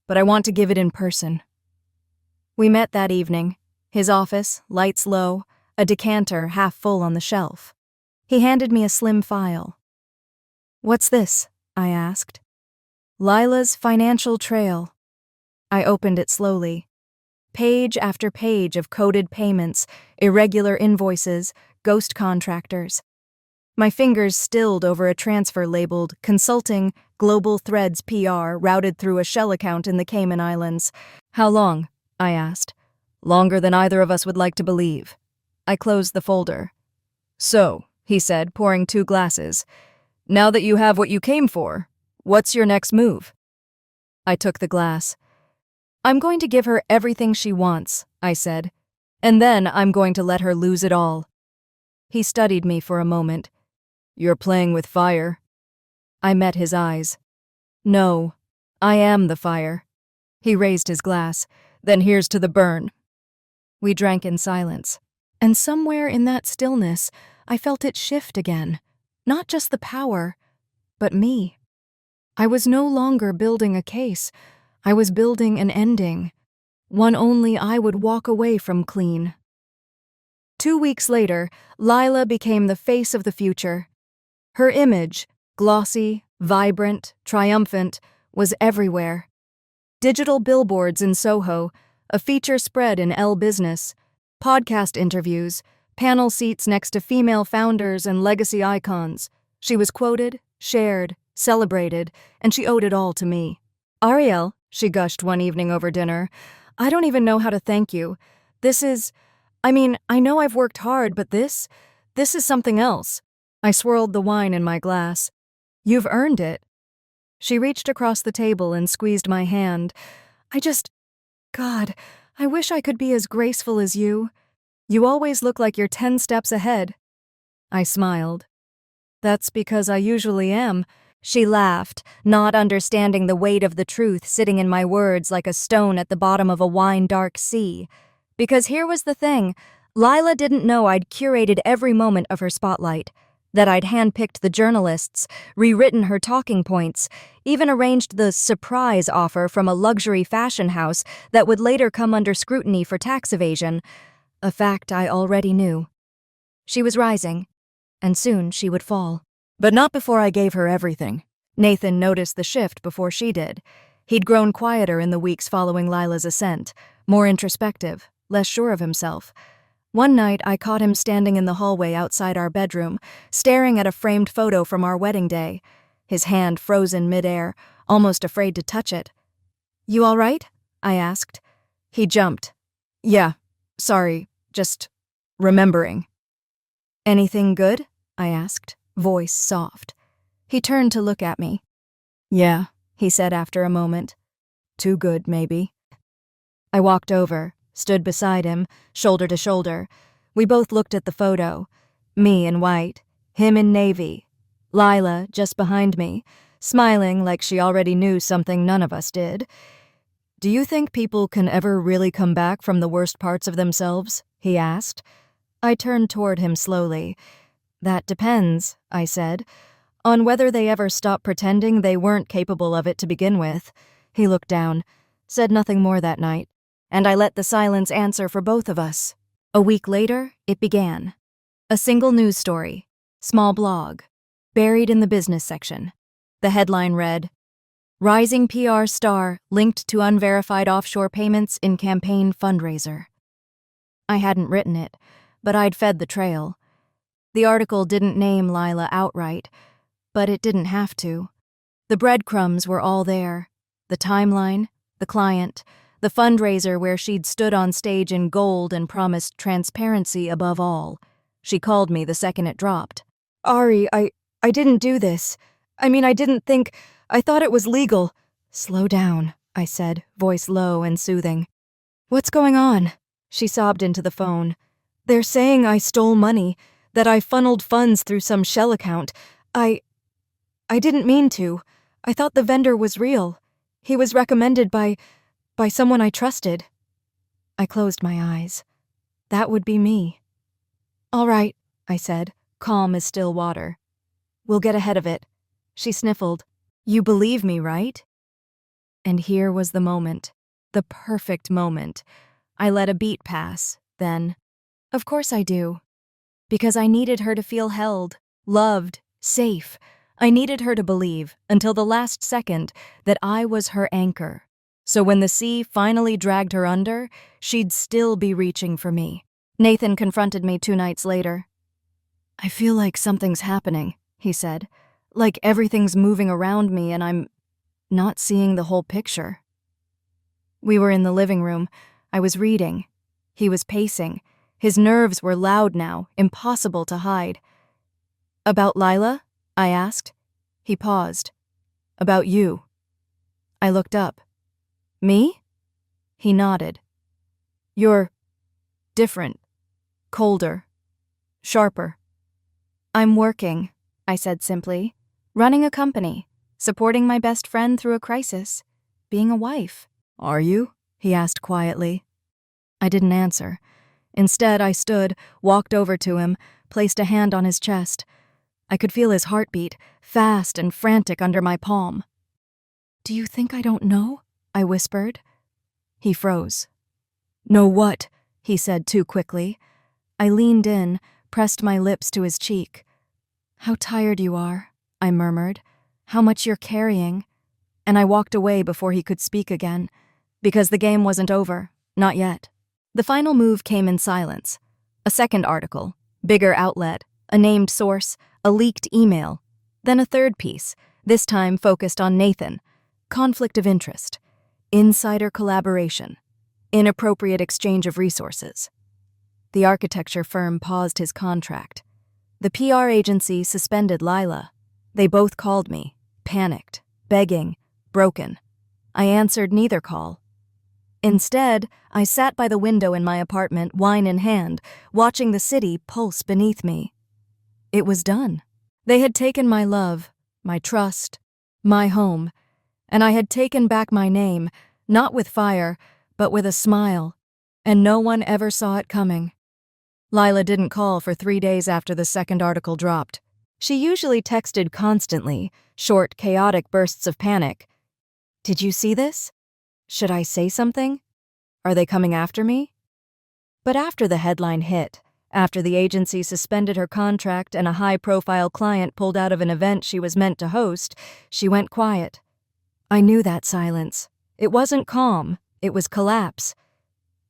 "but I want to give it in person." We met that evening. His office, lights low, a decanter half full on the shelf. He handed me a slim file. "What's this?" I asked. "Lila's financial trail." I opened it slowly. Page after page of coded payments, irregular invoices, ghost contractors. My fingers stilled over a transfer labeled Consulting Global Threads PR routed through a shell account in the Cayman Islands. "How long?" I asked. "Longer than either of us would like to believe." I closed the folder. "So," he said, pouring 2 glasses, "now that you have what you came for, what's your next move?" I took the glass. "I'm going to give her everything she wants," I said, "and then I'm going to let her lose it all." He studied me for a moment. "You're playing with fire." I met his eyes. "No, I am the fire." He raised his glass. "Then here's to the burn." We drank in silence. And somewhere in that stillness, I felt it shift again. Not just the power, but me. I was no longer building a case. I was building an ending. One only I would walk away from clean. 2 weeks later, Lila became the face of the future. Her image, glossy, vibrant, triumphant, was everywhere. Digital billboards in Soho, a feature spread in Elle Business, podcast interviews, panel seats next to female founders and legacy icons. She was quoted, shared, celebrated, and she owed it all to me. "Ariel," she gushed one evening over dinner, "I don't even know how to thank you. I know I've worked hard, but this is something else." I swirled the wine in my glass. "You've earned it." She reached across the table and squeezed my hand. God, I wish I could be as graceful as you. You always look like you're 10 steps ahead." I smiled. "That's because I usually am." She laughed, not understanding the weight of the truth sitting in my words like a stone at the bottom of a wine-dark sea. Because here was the thing, Lila didn't know I'd curated every moment of her spotlight, that I'd handpicked the journalists, rewritten her talking points, even arranged the surprise offer from a luxury fashion house that would later come under scrutiny for tax evasion, a fact I already knew. She was rising, and soon she would fall. But not before I gave her everything. Nathan noticed the shift before she did. He'd grown quieter in the weeks following Lila's ascent, more introspective, less sure of himself. One night, I caught him standing in the hallway outside our bedroom, staring at a framed photo from our wedding day, his hand frozen midair, almost afraid to touch it. "You all right?" I asked. He jumped. "Yeah, sorry, just remembering." "Anything good?" I asked, voice soft. He turned to look at me. "Yeah," he said after a moment. "Too good, maybe." I walked over, stood beside him, shoulder to shoulder. We both looked at the photo. Me in white, him in navy. Lila just behind me, smiling like she already knew something none of us did. "Do you think people can ever really come back from the worst parts of themselves?" he asked. I turned toward him slowly. "That depends," I said, "on whether they ever stop pretending they weren't capable of it to begin with." He looked down, said nothing more that night, and I let the silence answer for both of us. A week later, it began. A single news story, small blog, buried in the business section. The headline read, "Rising PR star linked to unverified offshore payments in campaign fundraiser." I hadn't written it, but I'd fed the trail. The article didn't name Lila outright, but it didn't have to. The breadcrumbs were all there. The timeline, the client, the fundraiser where she'd stood on stage in gold and promised transparency above all. She called me the second it dropped. "Ari, I didn't do this. I didn't think. I thought it was legal." "Slow down," I said, voice low and soothing. "What's going on?" She sobbed into the phone. "They're saying I stole money, that I funneled funds through some shell account. I didn't mean to. I thought the vendor was real. He was recommended by someone I trusted." I closed my eyes. That would be me. "All right," I said, calm as still water. "We'll get ahead of it." She sniffled. "You believe me, right?" And here was the moment. The perfect moment. I let a beat pass, then, "Of course I do." Because I needed her to feel held, loved, safe. I needed her to believe, until the last second, that I was her anchor. So when the sea finally dragged her under, she'd still be reaching for me. Nathan confronted me 2 nights later. "I feel like something's happening," he said. "Like everything's moving around me and I'm not seeing the whole picture." We were in the living room. I was reading. He was pacing. His nerves were loud now, impossible to hide. "About Lila?" I asked. He paused. "About you." I looked up. "Me?" He nodded. "You're different, colder, sharper." "I'm working," I said simply. "Running a company, supporting my best friend through a crisis, being a wife." "Are you?" he asked quietly. I didn't answer. Instead, I stood, walked over to him, placed a hand on his chest. I could feel his heartbeat, fast and frantic under my palm. "Do you think I don't know?" I whispered. He froze. "Know what?" he said too quickly. I leaned in, pressed my lips to his cheek. "How tired you are," I murmured. "How much you're carrying." And I walked away before he could speak again, because the game wasn't over, not yet. The final move came in silence. A second article, bigger outlet, a named source, a leaked email. Then a third piece, this time focused on Nathan. Conflict of interest. Insider collaboration. Inappropriate exchange of resources. The architecture firm paused his contract. The PR agency suspended Lila. They both called me, panicked, begging, broken. I answered neither call. Instead, I sat by the window in my apartment, wine in hand, watching the city pulse beneath me. It was done. They had taken my love, my trust, my home, and I had taken back my name, not with fire, but with a smile, and no one ever saw it coming. Lila didn't call for 3 days after the second article dropped. She usually texted constantly, short, chaotic bursts of panic. "Did you see this? Should I say something? Are they coming after me?" But after the headline hit, after the agency suspended her contract and a high-profile client pulled out of an event she was meant to host, she went quiet. I knew that silence. It wasn't calm, it was collapse.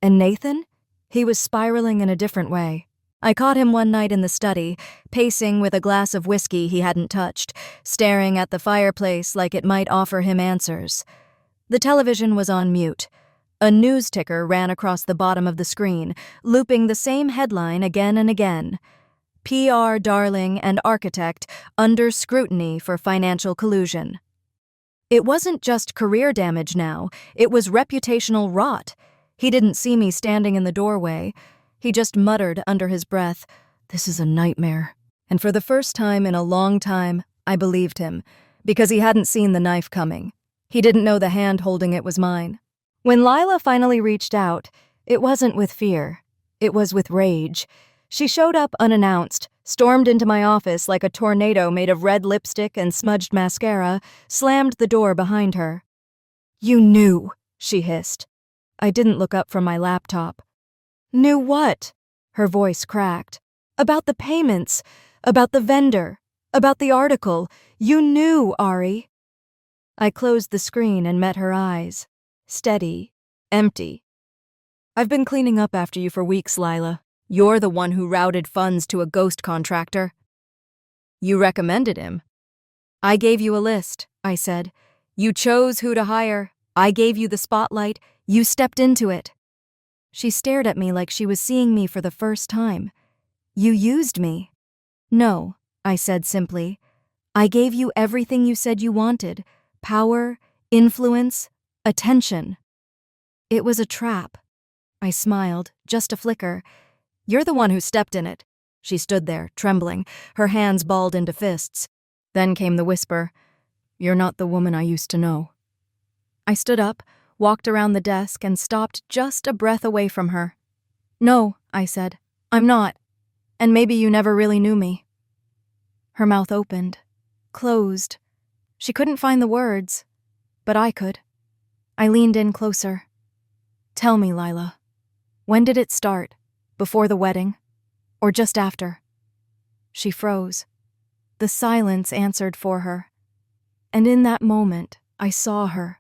And Nathan? He was spiraling in a different way. I caught him one night in the study, pacing with a glass of whiskey he hadn't touched, staring at the fireplace like it might offer him answers. The television was on mute. A news ticker ran across the bottom of the screen, looping the same headline again and again. PR darling and architect under scrutiny for financial collusion. It wasn't just career damage now, it was reputational rot. He didn't see me standing in the doorway. He just muttered under his breath, "This is a nightmare." And for the first time in a long time, I believed him, because he hadn't seen the knife coming. He didn't know the hand holding it was mine. When Lila finally reached out, it wasn't with fear. It was with rage. She showed up unannounced, stormed into my office like a tornado made of red lipstick and smudged mascara, slammed the door behind her. "You knew," she hissed. I didn't look up from my laptop. Knew what? Her voice cracked. About the payments, about the vendor, about the article. You knew, Ari. I closed the screen and met her eyes. Steady, empty. I've been cleaning up after you for weeks, Lila. You're the one who routed funds to a ghost contractor. You recommended him. I gave you a list, I said. You chose who to hire. I gave you the spotlight. You stepped into it. She stared at me like she was seeing me for the first time. You used me. No, I said simply. I gave you everything you said you wanted. Power, influence, attention. It was a trap. I smiled, just a flicker. You're the one who stepped in it. She stood there, trembling, her hands balled into fists. Then came the whisper, You're not the woman I used to know. I stood up, walked around the desk, and stopped just a breath away from her. No, I said, I'm not. And maybe you never really knew me. Her mouth opened, closed. She couldn't find the words, but I could. I leaned in closer. Tell me, Lila, when did it start? Before the wedding? Or just after? She froze. The silence answered for her. And in that moment, I saw her.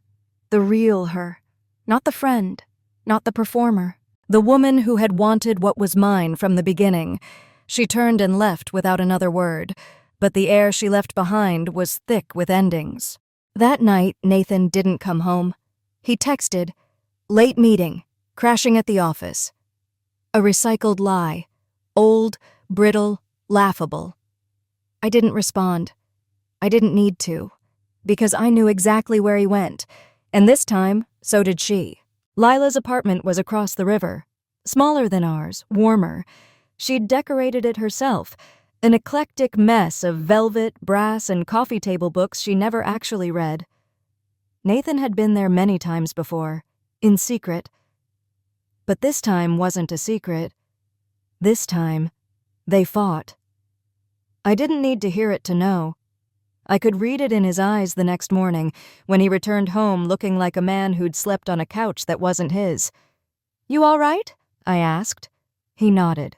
The real her. Not the friend. Not the performer. The woman who had wanted what was mine from the beginning. She turned and left without another word, but the air she left behind was thick with endings. That night, Nathan didn't come home. He texted, late meeting, crashing at the office. A recycled lie. Old, brittle, laughable. I didn't respond. I didn't need to, because I knew exactly where he went, and this time, so did she. Lila's apartment was across the river. Smaller than ours, warmer. She'd decorated it herself, an eclectic mess of velvet, brass, and coffee table books she never actually read. Nathan had been there many times before, in secret. But this time wasn't a secret. This time, they fought. I didn't need to hear it to know. I could read it in his eyes the next morning when he returned home looking like a man who'd slept on a couch that wasn't his. You all right? I asked. He nodded.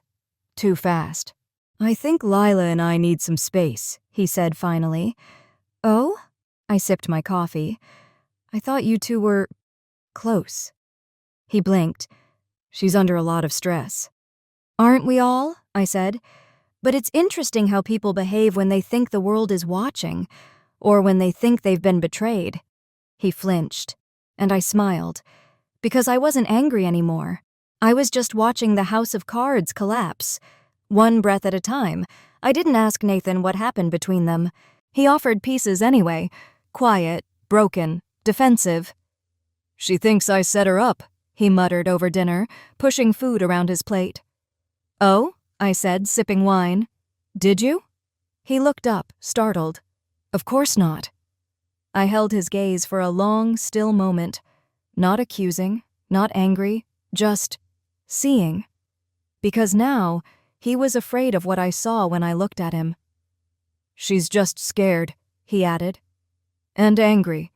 Too fast. I think Lila and I need some space, he said finally. Oh? I sipped my coffee. I thought you two were close. He blinked. She's under a lot of stress. Aren't we all? I said. But it's interesting how people behave when they think the world is watching, or when they think they've been betrayed. He flinched, and I smiled, because I wasn't angry anymore. I was just watching the house of cards collapse, one breath at a time. I didn't ask Nathan what happened between them. He offered pieces anyway, quiet, broken, defensive. She thinks I set her up, he muttered over dinner, pushing food around his plate. Oh? I said, sipping wine. Did you? He looked up, startled. Of course not. I held his gaze for a long, still moment. Not accusing, not angry, just seeing. Because now, he was afraid of what I saw when I looked at him. She's just scared, he added. And angry.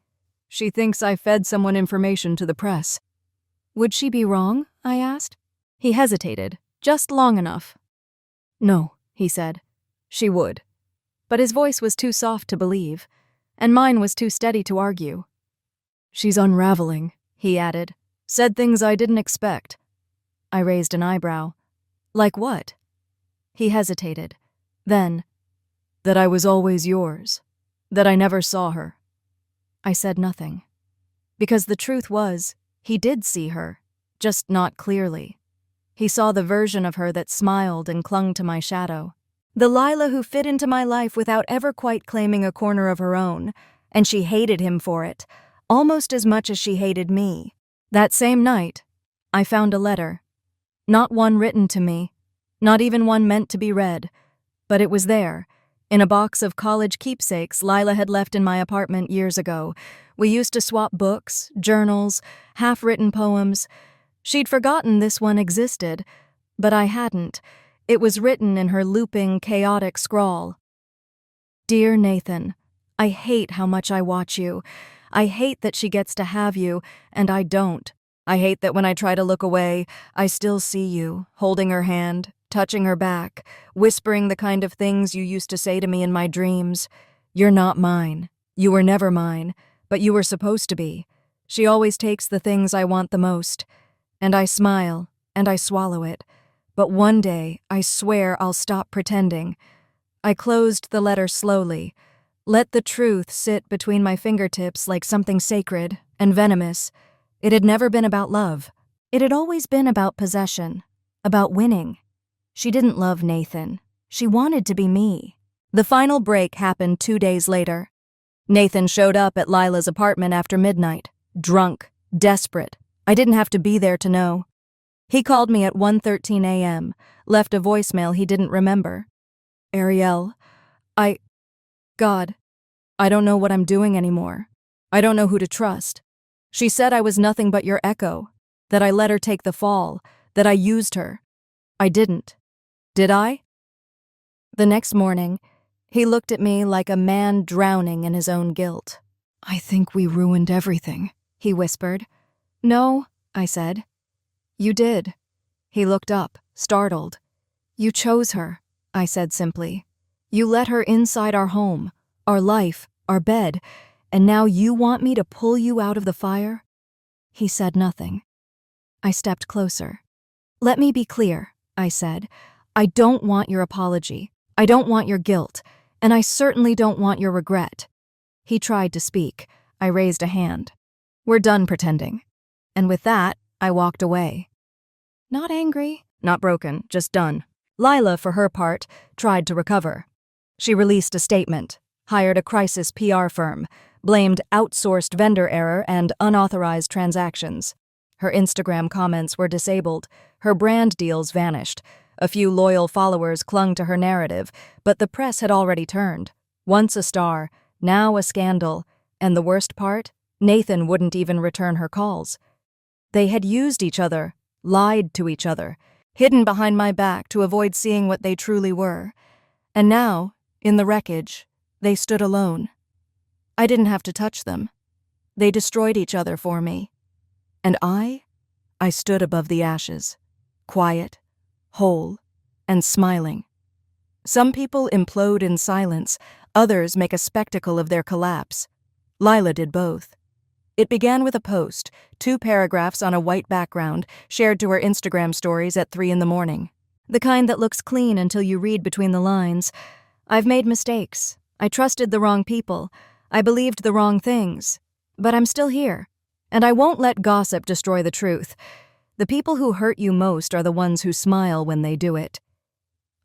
She thinks I fed someone information to the press. Would she be wrong? I asked. He hesitated, just long enough. No, he said. She would. But his voice was too soft to believe, and mine was too steady to argue. She's unraveling, he added. Said things I didn't expect. I raised an eyebrow. Like what? He hesitated. Then, that I was always yours. That I never saw her. I said nothing. Because the truth was, he did see her, just not clearly. He saw the version of her that smiled and clung to my shadow. The Lila who fit into my life without ever quite claiming a corner of her own, and she hated him for it, almost as much as she hated me. That same night, I found a letter. Not one written to me, not even one meant to be read, but it was there, in a box of college keepsakes Lila had left in my apartment years ago. We used to swap books, journals, half-written poems. She'd forgotten this one existed, but I hadn't. It was written in her looping, chaotic scrawl. Dear Nathan, I hate how much I watch you. I hate that she gets to have you, and I don't. I hate that when I try to look away, I still see you, holding her hand, touching her back, whispering the kind of things you used to say to me in my dreams. You're not mine. You were never mine, but you were supposed to be. She always takes the things I want the most. And I smile, and I swallow it. But one day, I swear I'll stop pretending. I closed the letter slowly, let the truth sit between my fingertips like something sacred and venomous. It had never been about love. It had always been about possession, about winning. She didn't love Nathan. She wanted to be me. The final break happened 2 days later. Nathan showed up at Lila's apartment after midnight, drunk, desperate. I didn't have to be there to know. He called me at 1:13 a.m., left a voicemail he didn't remember. Ariel, God, I don't know what I'm doing anymore. I don't know who to trust. She said I was nothing but your echo, that I let her take the fall, that I used her. I didn't. Did I? The next morning, he looked at me like a man drowning in his own guilt. I think we ruined everything, he whispered. No, I said. You did. He looked up, startled. You chose her, I said simply. You let her inside our home, our life, our bed, and now you want me to pull you out of the fire? He said nothing. I stepped closer. Let me be clear, I said. I don't want your apology. I don't want your guilt, and I certainly don't want your regret. He tried to speak. I raised a hand. We're done pretending. And with that, I walked away. Not angry, not broken, just done. Lila, for her part, tried to recover. She released a statement, hired a crisis PR firm, blamed outsourced vendor error and unauthorized transactions. Her Instagram comments were disabled. Her brand deals vanished. A few loyal followers clung to her narrative, but the press had already turned. Once a star, now a scandal, and the worst part, Nathan wouldn't even return her calls. They had used each other, lied to each other, hidden behind my back to avoid seeing what they truly were. And now, in the wreckage, they stood alone. I didn't have to touch them. They destroyed each other for me. And I stood above the ashes, quiet, whole, and smiling. Some people implode in silence, others make a spectacle of their collapse. Lila did both. It began with a post, 2 paragraphs on a white background, shared to her Instagram stories at 3 a.m. The kind that looks clean until you read between the lines. I've made mistakes. I trusted the wrong people. I believed the wrong things. But I'm still here. And I won't let gossip destroy the truth. The people who hurt you most are the ones who smile when they do it.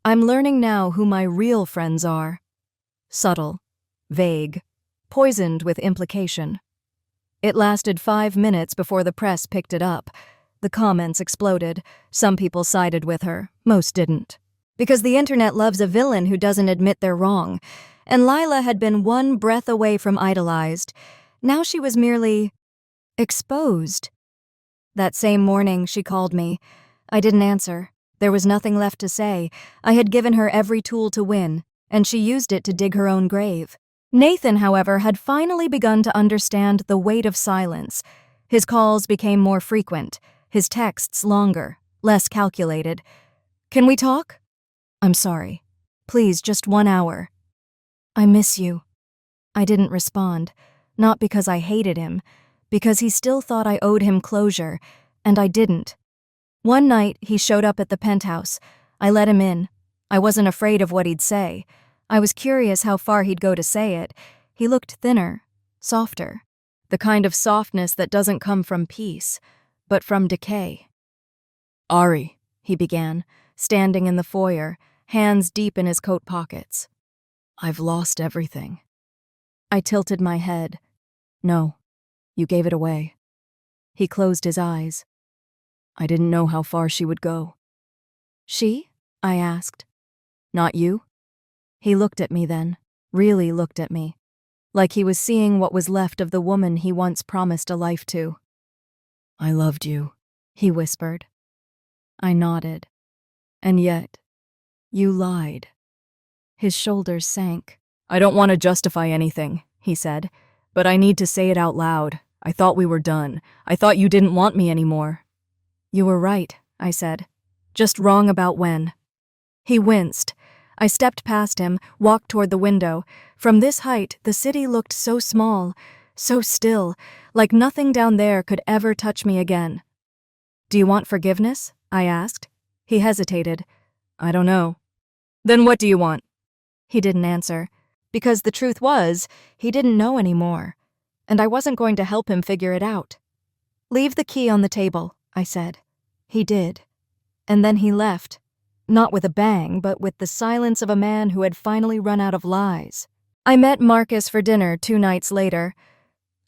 I'm learning now who my real friends are. Subtle, vague, poisoned with implication. It lasted 5 minutes before the press picked it up. The comments exploded. Some people sided with her, most didn't. Because the internet loves a villain who doesn't admit they're wrong. And Lila had been one breath away from idolized. Now she was merely exposed. That same morning, she called me. I didn't answer. There was nothing left to say. I had given her every tool to win, and she used it to dig her own grave. Nathan, however, had finally begun to understand the weight of silence. His calls became more frequent, his texts longer, less calculated. Can we talk? I'm sorry. Please, just 1 hour. I miss you. I didn't respond, not because I hated him, because he still thought I owed him closure, and I didn't. One night, he showed up at the penthouse. I let him in. I wasn't afraid of what he'd say. I was curious how far he'd go to say it. He looked thinner, softer. The kind of softness that doesn't come from peace, but from decay. Ari, he began, standing in the foyer, hands deep in his coat pockets. I've lost everything. I tilted my head. No, you gave it away. He closed his eyes. I didn't know how far she would go. She? I asked. Not you? He looked at me then, really looked at me, like he was seeing what was left of the woman he once promised a life to. I loved you, he whispered. I nodded. And yet, you lied. His shoulders sank. I don't want to justify anything, he said, but I need to say it out loud. I thought we were done. I thought you didn't want me anymore." "You were right," I said. "Just wrong about when." He winced. I stepped past him, walked toward the window. From this height, the city looked so small, so still, like nothing down there could ever touch me again. "Do you want forgiveness?" I asked. He hesitated. "I don't know." "Then what do you want?" He didn't answer, because the truth was, he didn't know anymore, and I wasn't going to help him figure it out. "Leave the key on the table," I said. He did. And then he left. Not with a bang, but with the silence of a man who had finally run out of lies. I met Marcus for dinner 2 nights later.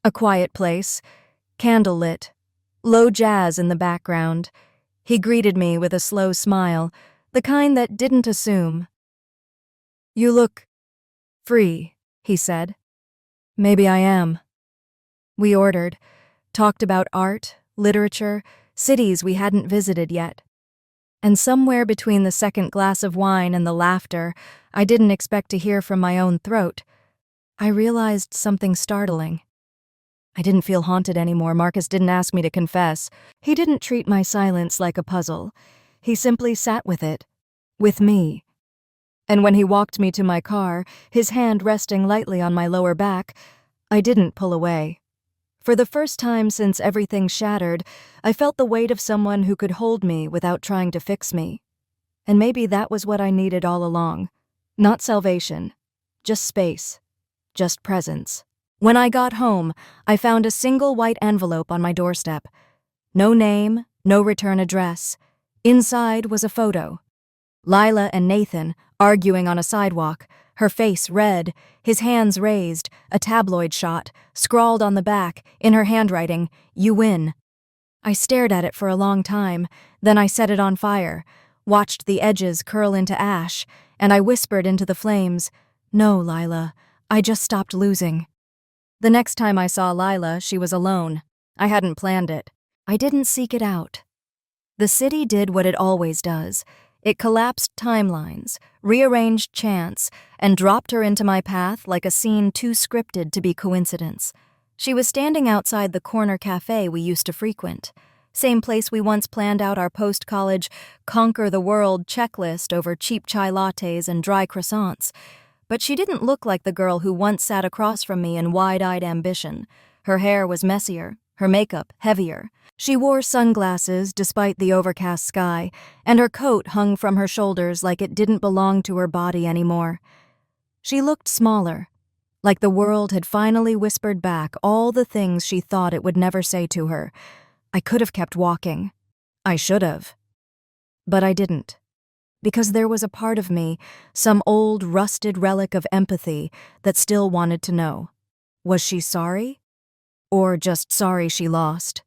A quiet place, candlelit, low jazz in the background. He greeted me with a slow smile, the kind that didn't assume. "You look free," he said. "Maybe I am." We ordered, talked about art, literature, cities we hadn't visited yet. And somewhere between the second glass of wine and the laughter I didn't expect to hear from my own throat, I realized something startling. I didn't feel haunted anymore. Marcus didn't ask me to confess. He didn't treat my silence like a puzzle. He simply sat with it. With me. And when he walked me to my car, his hand resting lightly on my lower back, I didn't pull away. For the first time since everything shattered, I felt the weight of someone who could hold me without trying to fix me. And maybe that was what I needed all along. Not salvation. Just space. Just presence. When I got home, I found a single white envelope on my doorstep. No name, no return address. Inside was a photo. Lila and Nathan, arguing on a sidewalk, her face red, his hands raised, a tabloid shot, scrawled on the back, in her handwriting, "You win." I stared at it for a long time, then I set it on fire, watched the edges curl into ash, and I whispered into the flames, "No, Lila, I just stopped losing." The next time I saw Lila, she was alone. I hadn't planned it. I didn't seek it out. The city did what it always does. It collapsed timelines, rearranged chance, and dropped her into my path like a scene too scripted to be coincidence. She was standing outside the corner cafe we used to frequent, same place we once planned out our post-college conquer-the-world checklist over cheap chai lattes and dry croissants. But she didn't look like the girl who once sat across from me in wide-eyed ambition. Her hair was messier, her makeup heavier. She wore sunglasses despite the overcast sky, and her coat hung from her shoulders like it didn't belong to her body anymore. She looked smaller, like the world had finally whispered back all the things she thought it would never say to her. I could have kept walking. I should have. But I didn't. Because there was a part of me, some old rusted relic of empathy, that still wanted to know. Was she sorry? Or just sorry she lost?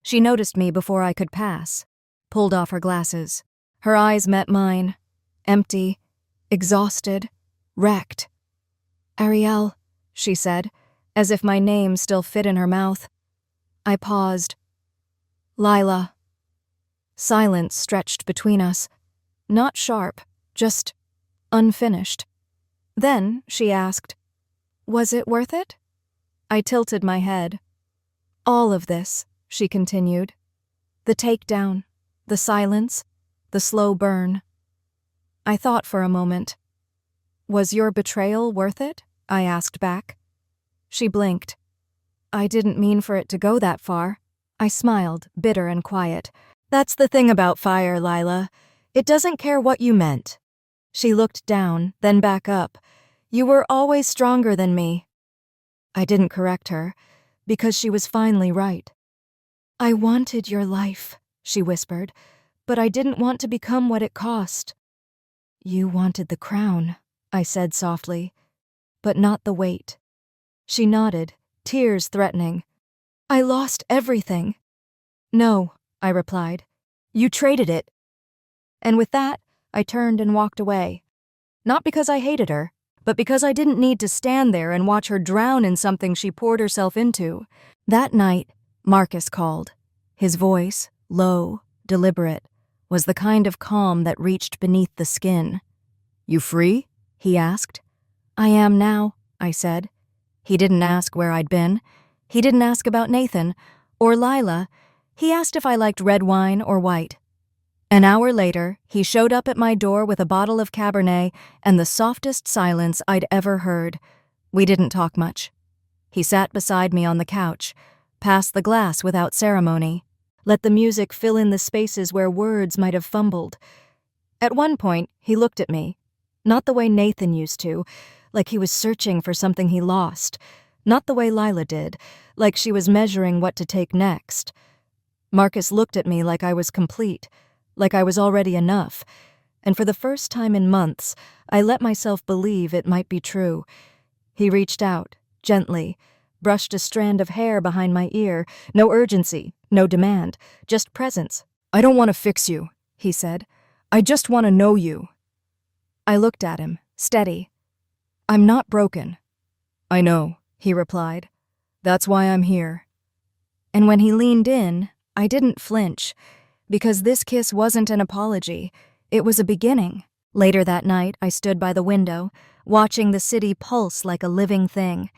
She noticed me before I could pass, pulled off her glasses. Her eyes met mine, empty, exhausted, wrecked. "Ariel," she said, as if my name still fit in her mouth. I paused. "Lila." Silence stretched between us. Not sharp, just unfinished. Then she asked, "Was it worth it?" I tilted my head. "All of this," she continued. "The takedown, the silence, the slow burn." I thought for a moment. "Was your betrayal worth it?" I asked back. She blinked. "I didn't mean for it to go that far." I smiled, bitter and quiet. "That's the thing about fire, Lila. It doesn't care what you meant." She looked down, then back up. "You were always stronger than me." I didn't correct her, because she was finally right. "I wanted your life," she whispered, "but I didn't want to become what it cost." "You wanted the crown," I said softly, "but not the weight." She nodded, tears threatening. "I lost everything." "No," I replied. "You traded it." And with that, I turned and walked away. Not because I hated her, but because I didn't need to stand there and watch her drown in something she poured herself into. That night, Marcus called. His voice, low, deliberate, was the kind of calm that reached beneath the skin. "You free?" he asked. "I am now," I said. He didn't ask where I'd been. He didn't ask about Nathan or Lila. He asked if I liked red wine or white. An hour later, he showed up at my door with a bottle of Cabernet and the softest silence I'd ever heard. We didn't talk much. He sat beside me on the couch, passed the glass without ceremony, let the music fill in the spaces where words might have fumbled. At one point, he looked at me, not the way Nathan used to, like he was searching for something he lost, not the way Lila did, like she was measuring what to take next. Marcus looked at me like I was complete, like I was already enough, and for the first time in months, I let myself believe it might be true. He reached out, gently, brushed a strand of hair behind my ear. No urgency, no demand, just presence. "I don't want to fix you," he said. "I just want to know you." I looked at him, steady. "I'm not broken." "I know," he replied. "That's why I'm here." And when he leaned in, I didn't flinch, because this kiss wasn't an apology. It was a beginning. Later that night, I stood by the window, watching the city pulse like a living thing.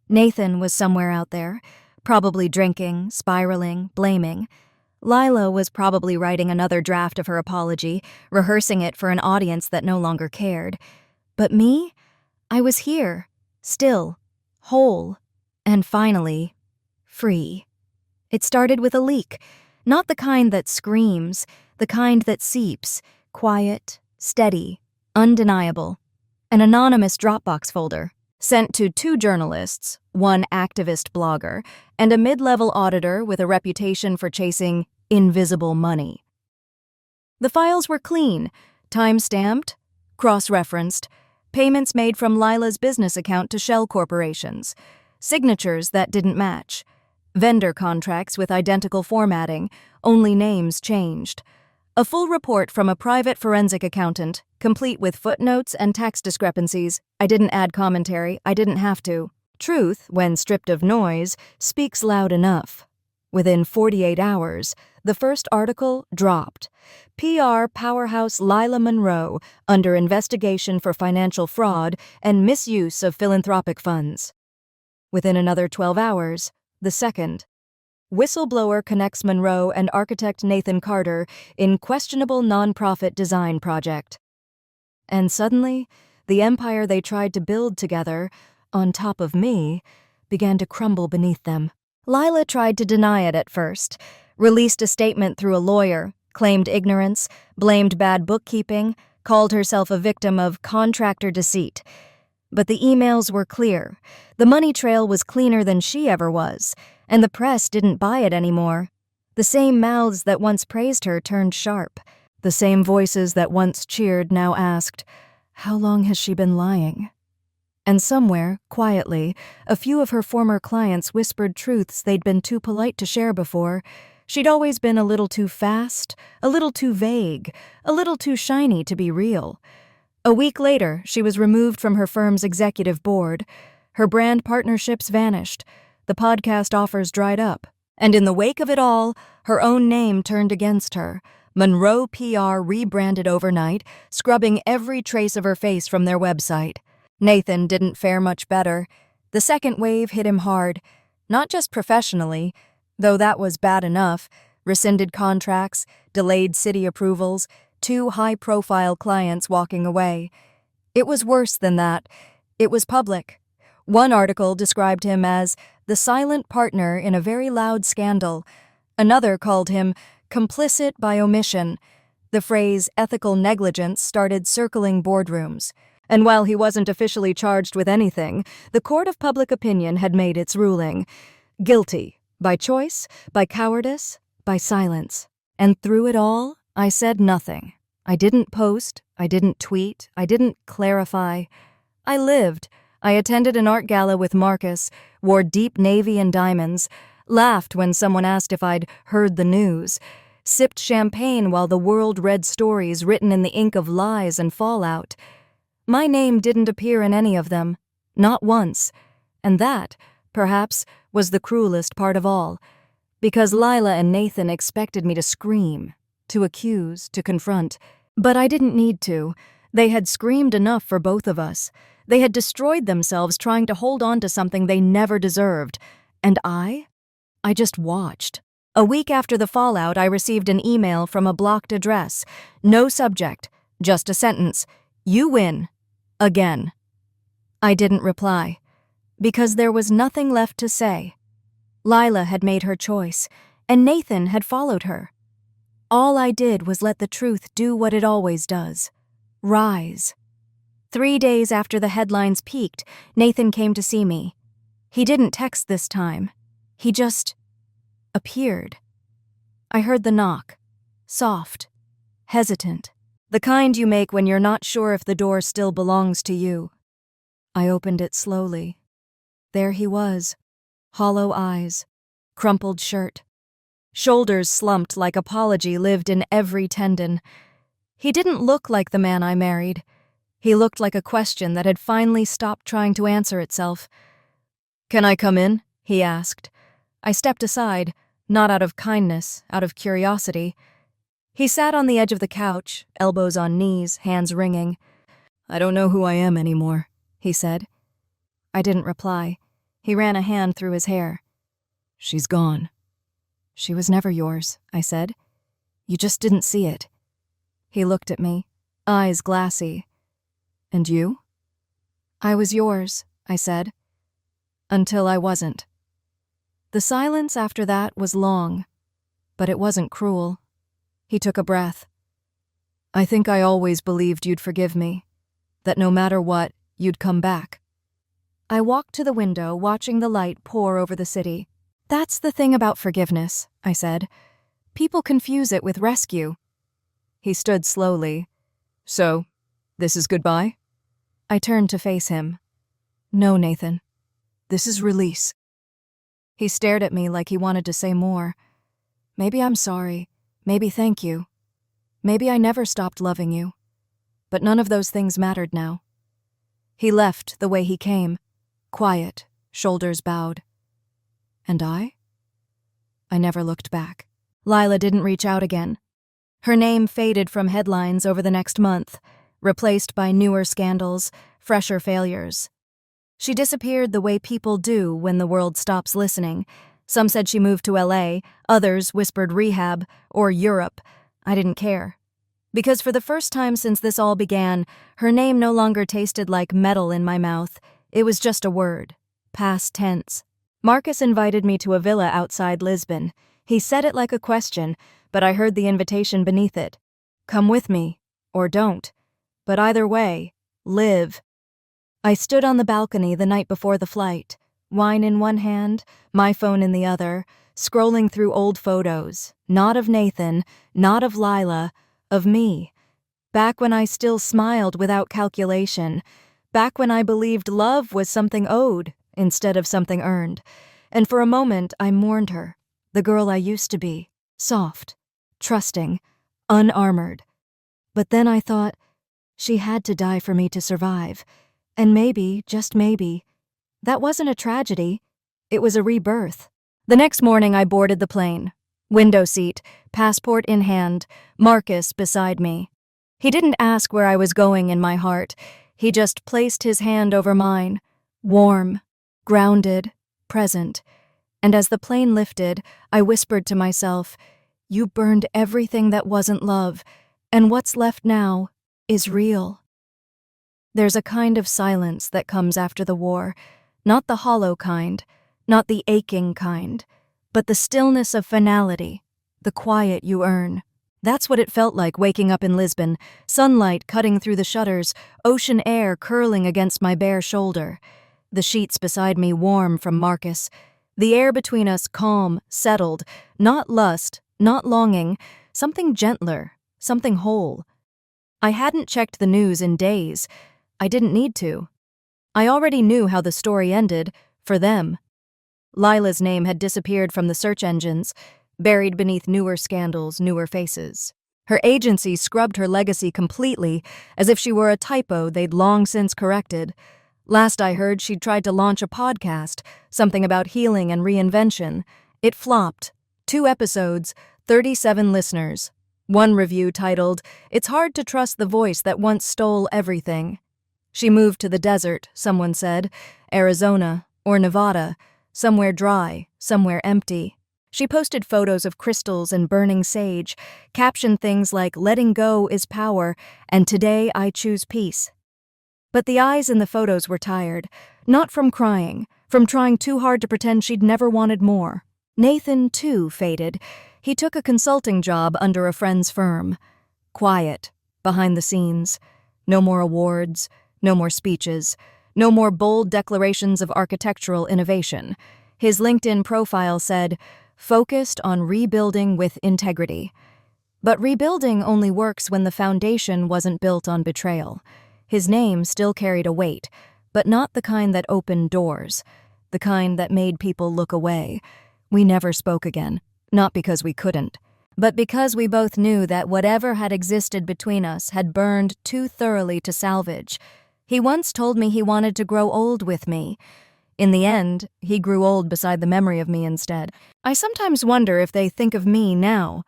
Nathan was somewhere out there, probably drinking, spiraling, blaming. Lila was probably writing another draft of her apology, rehearsing it for an audience that no longer cared. But me? I was here, still, whole, and finally, free. It started with a leak, not the kind that screams, the kind that seeps, quiet, steady, undeniable. An anonymous Dropbox folder, sent to 2 journalists, 1 activist blogger, and a mid-level auditor with a reputation for chasing invisible money. The files were clean, time-stamped, cross-referenced, payments made from Lila's business account to shell corporations, signatures that didn't match, vendor contracts with identical formatting, only names changed. A full report from a private forensic accountant, complete with footnotes and tax discrepancies. I didn't add commentary, I didn't have to. Truth, when stripped of noise, speaks loud enough. Within 48 hours, the first article dropped. PR powerhouse Lila Monroe under investigation for financial fraud and misuse of philanthropic funds. Within another 12 hours, the second. Whistleblower connects Monroe and architect Nathan Carter in questionable nonprofit design project. And suddenly, the empire they tried to build together, on top of me, began to crumble beneath them. Lila tried to deny it at first, released a statement through a lawyer, claimed ignorance, blamed bad bookkeeping, called herself a victim of contractor deceit. But the emails were clear. The money trail was cleaner than she ever was, and the press didn't buy it anymore. The same mouths that once praised her turned sharp. The same voices that once cheered now asked, "How long has she been lying?" And somewhere, quietly, a few of her former clients whispered truths they'd been too polite to share before. She'd always been a little too fast, a little too vague, a little too shiny to be real. A week later, she was removed from her firm's executive board. Her brand partnerships vanished. The podcast offers dried up. And in the wake of it all, her own name turned against her. Monroe PR rebranded overnight, scrubbing every trace of her face from their website. Nathan didn't fare much better. The second wave hit him hard, not just professionally, though that was bad enough. Rescinded contracts, delayed city approvals, 2 high-profile clients walking away. It was worse than that. It was public. One article described him as the silent partner in a very loud scandal. Another called him complicit by omission. The phrase ethical negligence started circling boardrooms. And while he wasn't officially charged with anything, the court of public opinion had made its ruling. Guilty. By choice, by cowardice, by silence. And through it all, I said nothing. I didn't post, I didn't tweet, I didn't clarify. I lived. I attended an art gala with Marcus, wore deep navy and diamonds, laughed when someone asked if I'd heard the news, sipped champagne while the world read stories written in the ink of lies and fallout. My name didn't appear in any of them, not once, and that, perhaps, was the cruelest part of all, because Lila and Nathan expected me to scream, to accuse, to confront. But I didn't need to. They had screamed enough for both of us. They had destroyed themselves trying to hold on to something they never deserved, And I just watched. A week after the fallout, I received an email from a blocked address. No subject, just a sentence. You win. Again. I didn't reply, because there was nothing left to say. Lila had made her choice, and Nathan had followed her. All I did was let the truth do what it always does. Rise. 3 days after the headlines peaked, Nathan came to see me. He didn't text this time. He just appeared. I heard the knock. Soft. Hesitant. The kind you make when you're not sure if the door still belongs to you. I opened it slowly. There he was. Hollow eyes. Crumpled shirt. Shoulders slumped like apology lived in every tendon. He didn't look like the man I married. He looked like a question that had finally stopped trying to answer itself. "Can I come in?" he asked. I stepped aside, not out of kindness, out of curiosity. He sat on the edge of the couch, elbows on knees, hands wringing. "I don't know who I am anymore," he said. I didn't reply. He ran a hand through his hair. "She's gone." "She was never yours," I said. "You just didn't see it." He looked at me, eyes glassy. "And you?" "I was yours," I said. Until I wasn't. The silence after that was long, but it wasn't cruel. He took a breath. "I think I always believed you'd forgive me, that no matter what, you'd come back." I walked to the window, watching the light pour over the city. "That's the thing about forgiveness," I said. "People confuse it with rescue." He stood slowly. "So, this is goodbye?" I turned to face him. "No, Nathan. This is release." He stared at me like he wanted to say more. Maybe I'm sorry. Maybe thank you. Maybe I never stopped loving you. But none of those things mattered now. He left the way he came, quiet, shoulders bowed. And I never looked back. Lila didn't reach out again. Her name faded from headlines over the next month, replaced by newer scandals, fresher failures. She disappeared the way people do when the world stops listening. Some said she moved to LA, others whispered rehab or Europe. I didn't care. Because for the first time since this all began, her name no longer tasted like metal in my mouth. It was just a word, past tense. Marcus invited me to a villa outside Lisbon. He said it like a question, but I heard the invitation beneath it. Come with me, or don't. But either way, live. I stood on the balcony the night before the flight, wine in one hand, my phone in the other, scrolling through old photos, not of Nathan, not of Lila, of me. Back when I still smiled without calculation, back when I believed love was something owed instead of something earned. And for a moment I mourned her, the girl I used to be, soft, trusting, unarmored. But then I thought, she had to die for me to survive. And maybe, just maybe, that wasn't a tragedy. It was a rebirth. The next morning I boarded the plane. Window seat, passport in hand, Marcus beside me. He didn't ask where I was going in my heart. He just placed his hand over mine, warm, grounded, present. And as the plane lifted, I whispered to myself, "You burned everything that wasn't love, and what's left now is real." There's a kind of silence that comes after the war, not the hollow kind, not the aching kind, but the stillness of finality, the quiet you earn. That's what it felt like waking up in Lisbon, sunlight cutting through the shutters, ocean air curling against my bare shoulder. The sheets beside me warm from Marcus. The air between us calm, settled, not lust, not longing, something gentler, something whole. I hadn't checked the news in days. I didn't need to. I already knew how the story ended, for them. Lila's name had disappeared from the search engines, buried beneath newer scandals, newer faces. Her agency scrubbed her legacy completely, as if she were a typo they'd long since corrected. Last I heard, she'd tried to launch a podcast, something about healing and reinvention. It flopped. 2 episodes, 37 listeners. One review titled, "It's hard to trust the voice that once stole everything." She moved to the desert, someone said, Arizona or Nevada, somewhere dry, somewhere empty. She posted photos of crystals and burning sage, captioned things like "letting go is power" and "today I choose peace." But the eyes in the photos were tired, not from crying, from trying too hard to pretend she'd never wanted more. Nathan, too, faded. He took a consulting job under a friend's firm. Quiet, behind the scenes. No more awards, no more speeches, no more bold declarations of architectural innovation. His LinkedIn profile said, "Focused on rebuilding with integrity." But rebuilding only works when the foundation wasn't built on betrayal. His name still carried a weight, but not the kind that opened doors, the kind that made people look away. We never spoke again, not because we couldn't, but because we both knew that whatever had existed between us had burned too thoroughly to salvage. He once told me he wanted to grow old with me. In the end, he grew old beside the memory of me instead. I sometimes wonder if they think of me now.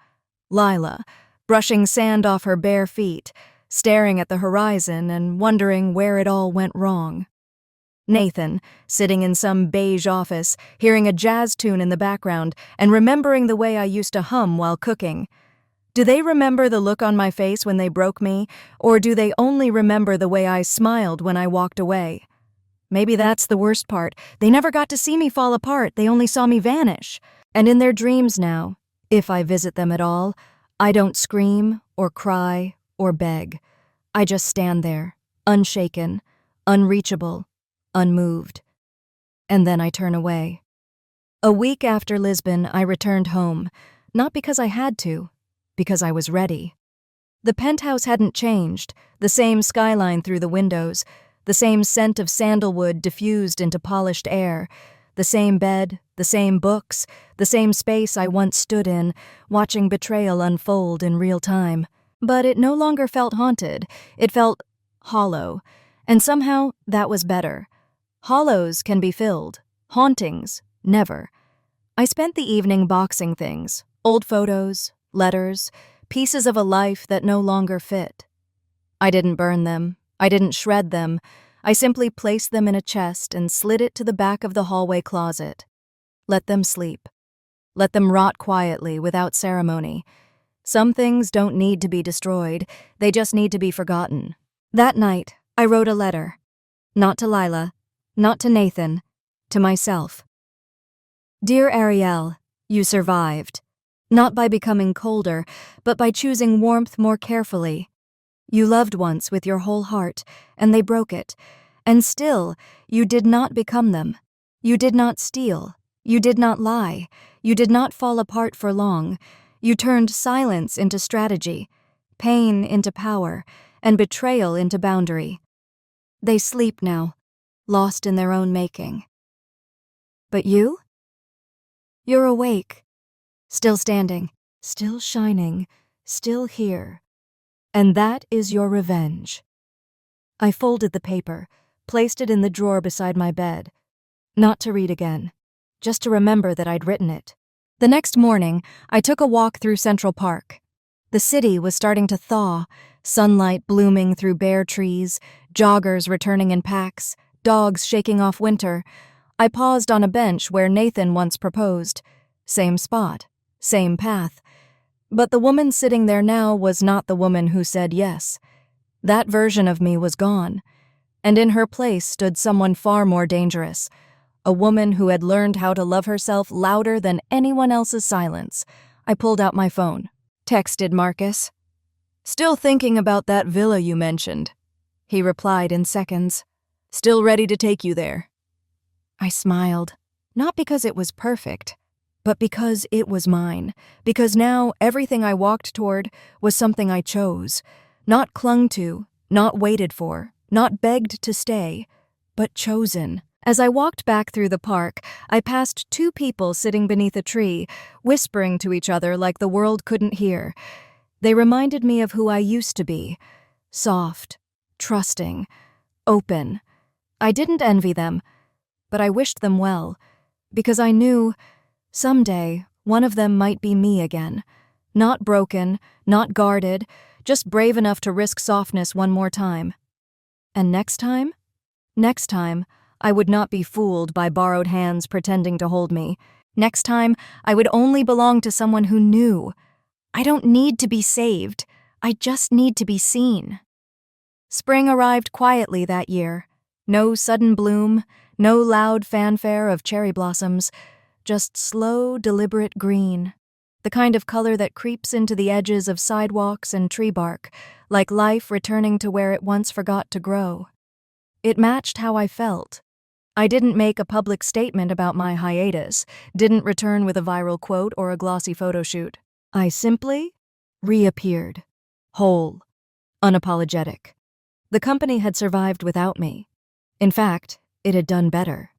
Lila, brushing sand off her bare feet, staring at the horizon and wondering where it all went wrong. Nathan, sitting in some beige office, hearing a jazz tune in the background and remembering the way I used to hum while cooking. Do they remember the look on my face when they broke me, or do they only remember the way I smiled when I walked away? Maybe that's the worst part. They never got to see me fall apart, they only saw me vanish. And in their dreams now, if I visit them at all, I don't scream or cry or beg. I just stand there, unshaken, unreachable, unmoved. And then I turn away. A week after Lisbon, I returned home, not because I had to, because I was ready. The penthouse hadn't changed, the same skyline through the windows, the same scent of sandalwood diffused into polished air, the same bed, the same books, the same space I once stood in, watching betrayal unfold in real time. But it no longer felt haunted, it felt hollow, and somehow that was better. Hollows can be filled, hauntings, never. I spent the evening boxing things, old photos, letters, pieces of a life that no longer fit. I didn't burn them, I didn't shred them, I simply placed them in a chest and slid it to the back of the hallway closet. Let them sleep. Let them rot quietly without ceremony. Some things don't need to be destroyed, they just need to be forgotten. That night, I wrote a letter. Not to Lila, not to Nathan, to myself. Dear Ariel, you survived. Not by becoming colder, but by choosing warmth more carefully. You loved once with your whole heart, and they broke it. And still, you did not become them. You did not steal. You did not lie. You did not fall apart for long. You turned silence into strategy, pain into power, and betrayal into boundary. They sleep now, lost in their own making. But you? You're awake, still standing, still shining, still here. And that is your revenge. I folded the paper, placed it in the drawer beside my bed, not to read again, just to remember that I'd written it. The next morning, I took a walk through Central Park. The city was starting to thaw, sunlight blooming through bare trees, joggers returning in packs, dogs shaking off winter. I paused on a bench where Nathan once proposed. Same spot, same path. But the woman sitting there now was not the woman who said yes. That version of me was gone, and in her place stood someone far more dangerous. A woman who had learned how to love herself louder than anyone else's silence. I pulled out my phone. Texted Marcus. "Still thinking about that villa you mentioned." He replied in seconds. "Still ready to take you there." I smiled, not because it was perfect, but because it was mine. Because now everything I walked toward was something I chose. Not clung to, not waited for, not begged to stay, but chosen. As I walked back through the park, I passed two people sitting beneath a tree, whispering to each other like the world couldn't hear. They reminded me of who I used to be. Soft, trusting, open. I didn't envy them, but I wished them well, because I knew someday one of them might be me again. Not broken, not guarded, just brave enough to risk softness one more time. And next time? Next time, I would not be fooled by borrowed hands pretending to hold me. Next time, I would only belong to someone who knew. I don't need to be saved. I just need to be seen. Spring arrived quietly that year. No sudden bloom, no loud fanfare of cherry blossoms, just slow, deliberate green. The kind of color that creeps into the edges of sidewalks and tree bark, like life returning to where it once forgot to grow. It matched how I felt. I didn't make a public statement about my hiatus, didn't return with a viral quote or a glossy photo shoot. I simply reappeared, whole, unapologetic. The company had survived without me. In fact, it had done better.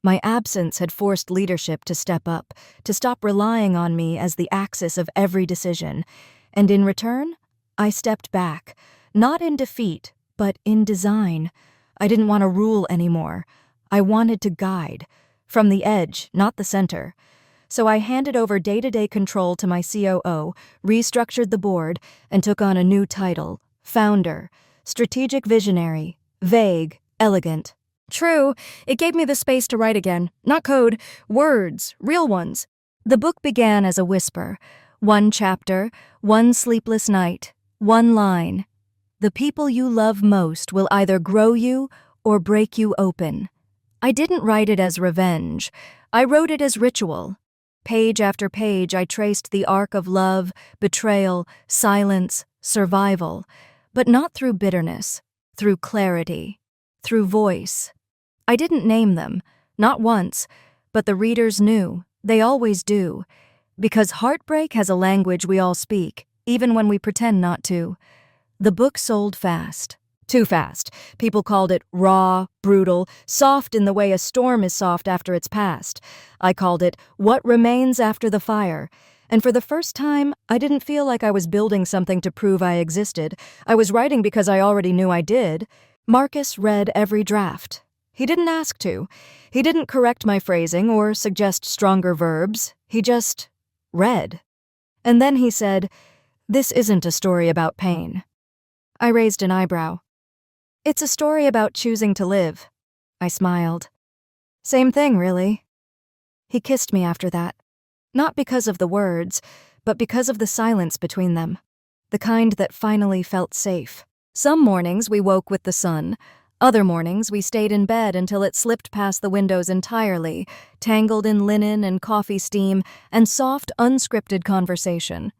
My absence had forced leadership to step up, to stop relying on me as the axis of every decision, and in return, I stepped back, not in defeat, but in design. I didn't want to rule anymore. I wanted to guide, from the edge, not the center. So I handed over day-to-day control to my COO, restructured the board, and took on a new title, Founder, Strategic Visionary, vague, elegant. True, it gave me the space to write again, not code, words, real ones. The book began as a whisper, one chapter, one sleepless night, one line. The people you love most will either grow you or break you open. I didn't write it as revenge. I wrote it as ritual. Page after page, I traced the arc of love, betrayal, silence, survival, but not through bitterness, through clarity, through voice. I didn't name them, not once, but the readers knew. They always do. Because heartbreak has a language we all speak, even when we pretend not to. The book sold fast. Too fast. People called it raw, brutal, soft in the way a storm is soft after it's passed. I called it What Remains After the Fire. And for the first time, I didn't feel like I was building something to prove I existed. I was writing because I already knew I did. Marcus read every draft. He didn't ask to. He didn't correct my phrasing or suggest stronger verbs. He just read. And then he said, "This isn't a story about pain." I raised an eyebrow. "It's a story about choosing to live." I smiled. "Same thing, really." He kissed me after that. Not because of the words, but because of the silence between them. The kind that finally felt safe. Some mornings we woke with the sun. Other mornings we stayed in bed until it slipped past the windows entirely, tangled in linen and coffee steam and soft, unscripted conversation.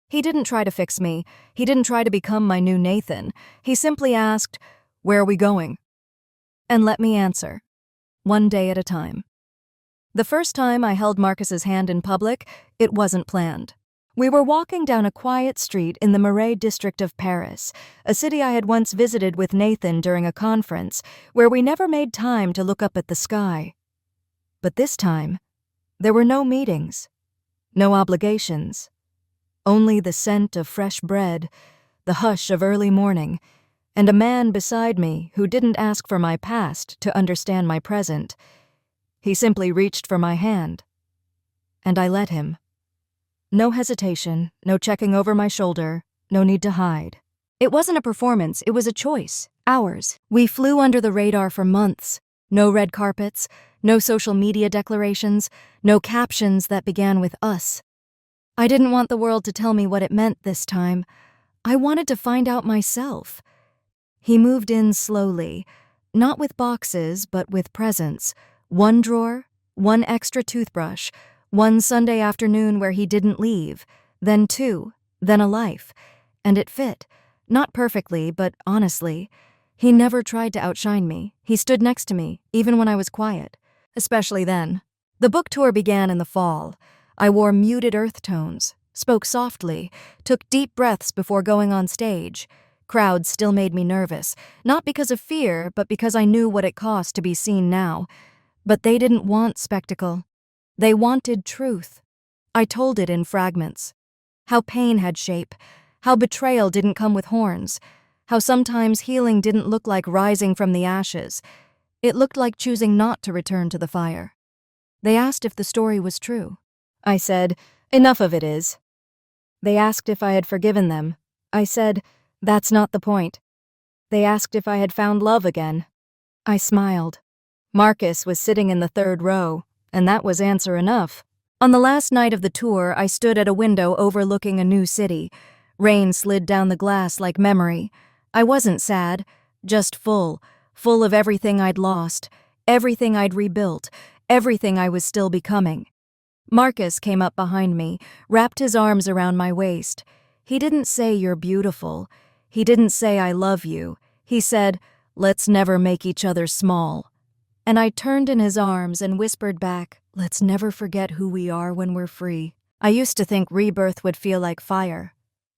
He didn't try to fix me. He didn't try to become my new Nathan. He simply asked, "Where are we going?" And let me answer, one day at a time. The first time I held Marcus's hand in public, it wasn't planned. We were walking down a quiet street in the Marais district of Paris, a city I had once visited with Nathan during a conference, where we never made time to look up at the sky. But this time, there were no meetings, no obligations, only the scent of fresh bread, the hush of early morning, and a man beside me who didn't ask for my past to understand my present. He simply reached for my hand, and I let him. No hesitation, no checking over my shoulder, no need to hide. It wasn't a performance, it was a choice, ours. We flew under the radar for months. No red carpets, no social media declarations, no captions that began with us. I didn't want the world to tell me what it meant this time. I wanted to find out myself. He moved in slowly, not with boxes, but with presence. One drawer, one extra toothbrush, one Sunday afternoon where he didn't leave, then two, then a life. And it fit. Not perfectly, but honestly. He never tried to outshine me. He stood next to me, even when I was quiet. Especially then. The book tour began in the fall. I wore muted earth tones, spoke softly, took deep breaths before going on stage. Crowds still made me nervous, not because of fear, but because I knew what it cost to be seen now. But they didn't want spectacle. They wanted truth. I told it in fragments. How pain had shape, how betrayal didn't come with horns, how sometimes healing didn't look like rising from the ashes. It looked like choosing not to return to the fire. They asked if the story was true. I said, "Enough of it is." They asked if I had forgiven them. I said, "That's not the point." They asked if I had found love again. I smiled. Marcus was sitting in the third row, and that was answer enough. On the last night of the tour, I stood at a window overlooking a new city. Rain slid down the glass like memory. I wasn't sad, just full of everything I'd lost, everything I'd rebuilt, everything I was still becoming. Marcus came up behind me, wrapped his arms around my waist. He didn't say you're beautiful. He didn't say I love you. He said, let's never make each other small. And I turned in his arms and whispered back, let's never forget who we are when we're free. I used to think rebirth would feel like fire,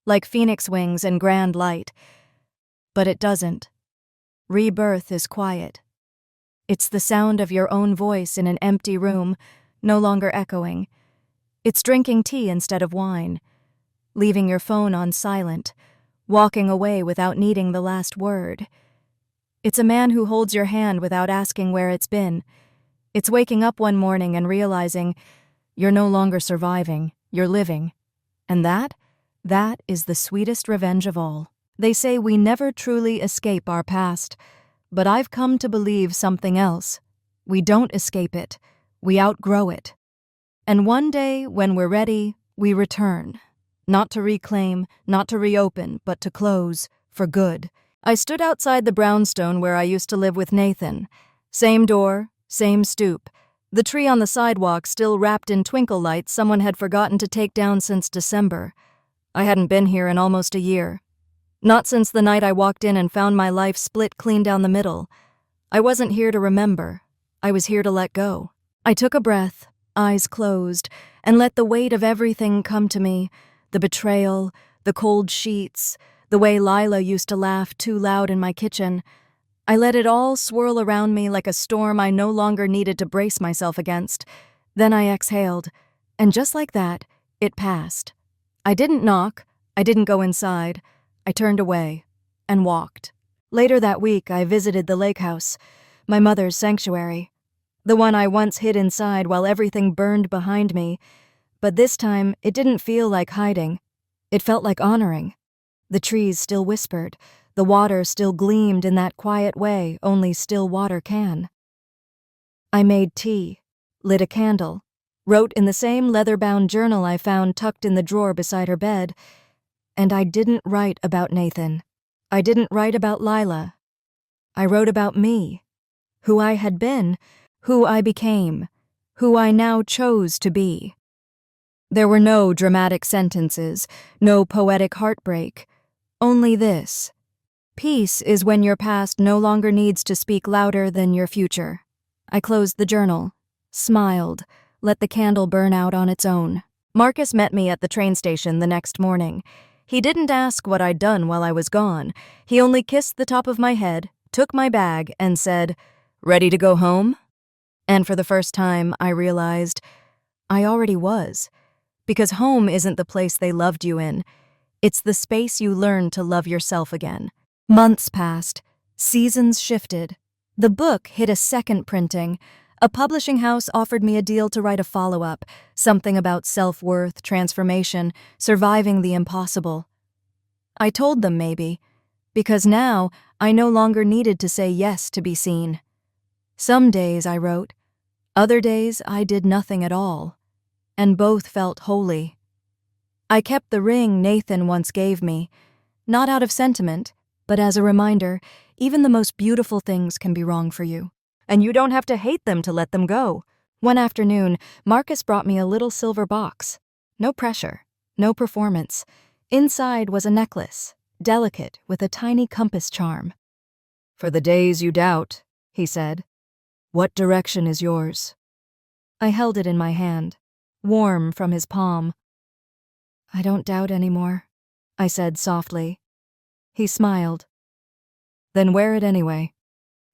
like phoenix wings and grand light. But it doesn't. Rebirth is quiet. It's the sound of your own voice in an empty room, no longer echoing. It's drinking tea instead of wine, leaving your phone on silent, walking away without needing the last word. It's a man who holds your hand without asking where it's been. It's waking up one morning and realizing you're no longer surviving, you're living. And that is the sweetest revenge of all. They say we never truly escape our past, but I've come to believe something else. We don't escape it. We outgrow it. And one day, when we're ready, we return. Not to reclaim, not to reopen, but to close, for good. I stood outside the brownstone where I used to live with Nathan. Same door, same stoop. The tree on the sidewalk still wrapped in twinkle lights someone had forgotten to take down since December. I hadn't been here in almost a year. Not since the night I walked in and found my life split clean down the middle. I wasn't here to remember. I was here to let go. I took a breath, eyes closed, and let the weight of everything come to me. The betrayal, the cold sheets, the way Lila used to laugh too loud in my kitchen. I let it all swirl around me like a storm I no longer needed to brace myself against. Then I exhaled, and just like that, it passed. I didn't knock, I didn't go inside. I turned away and walked. Later that week, I visited the lake house, my mother's sanctuary. The one I once hid inside while everything burned behind me. But this time, it didn't feel like hiding. It felt like honoring. The trees still whispered. The water still gleamed in that quiet way only still water can. I made tea, lit a candle, wrote in the same leather-bound journal I found tucked in the drawer beside her bed. And I didn't write about Nathan. I didn't write about Lila. I wrote about me, who I had been, who I became, who I now chose to be. There were no dramatic sentences, no poetic heartbreak, only this. Peace is when your past no longer needs to speak louder than your future. I closed the journal, smiled, let the candle burn out on its own. Marcus met me at the train station the next morning. He didn't ask what I'd done while I was gone. He only kissed the top of my head, took my bag, and said, "Ready to go home?" And for the first time, I realized I already was. Because home isn't the place they loved you in. It's the space you learn to love yourself again. Months passed. Seasons shifted. The book hit a second printing. A publishing house offered me a deal to write a follow-up, something about self-worth, transformation, surviving the impossible. I told them maybe, because now I no longer needed to say yes to be seen. Some days I wrote, other days I did nothing at all, and both felt holy. I kept the ring Nathan once gave me, not out of sentiment, but as a reminder, even the most beautiful things can be wrong for you. And you don't have to hate them to let them go. One afternoon, Marcus brought me a little silver box. No pressure, no performance. Inside was a necklace, delicate with a tiny compass charm. "For the days you doubt," he said. "What direction is yours?" I held it in my hand, warm from his palm. "I don't doubt anymore," I said softly. He smiled. "Then wear it anyway,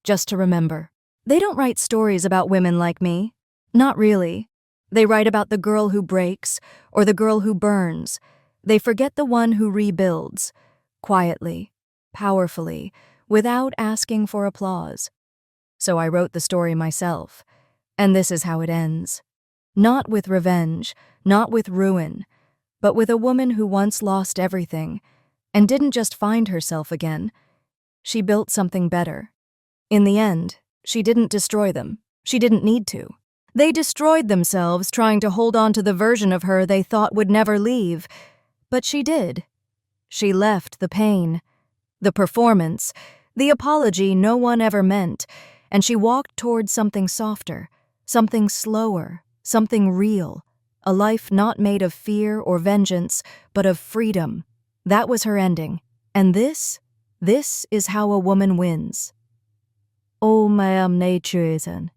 just to remember." They don't write stories about women like me. Not really. They write about the girl who breaks or the girl who burns. They forget the one who rebuilds, quietly, powerfully, without asking for applause. So I wrote the story myself, and this is how it ends. Not with revenge, not with ruin, but with a woman who once lost everything and didn't just find herself again. She built something better. In the end, She didn't destroy them. She didn't need to. They destroyed themselves trying to hold on to the version of her they thought would never leave. But she did. She left the pain, the performance, the apology no one ever meant, and she walked towards something softer, something slower, something real, a life not made of fear or vengeance, but of freedom. That was her ending. And this is how a woman wins. Oh, ma'am, natureisen.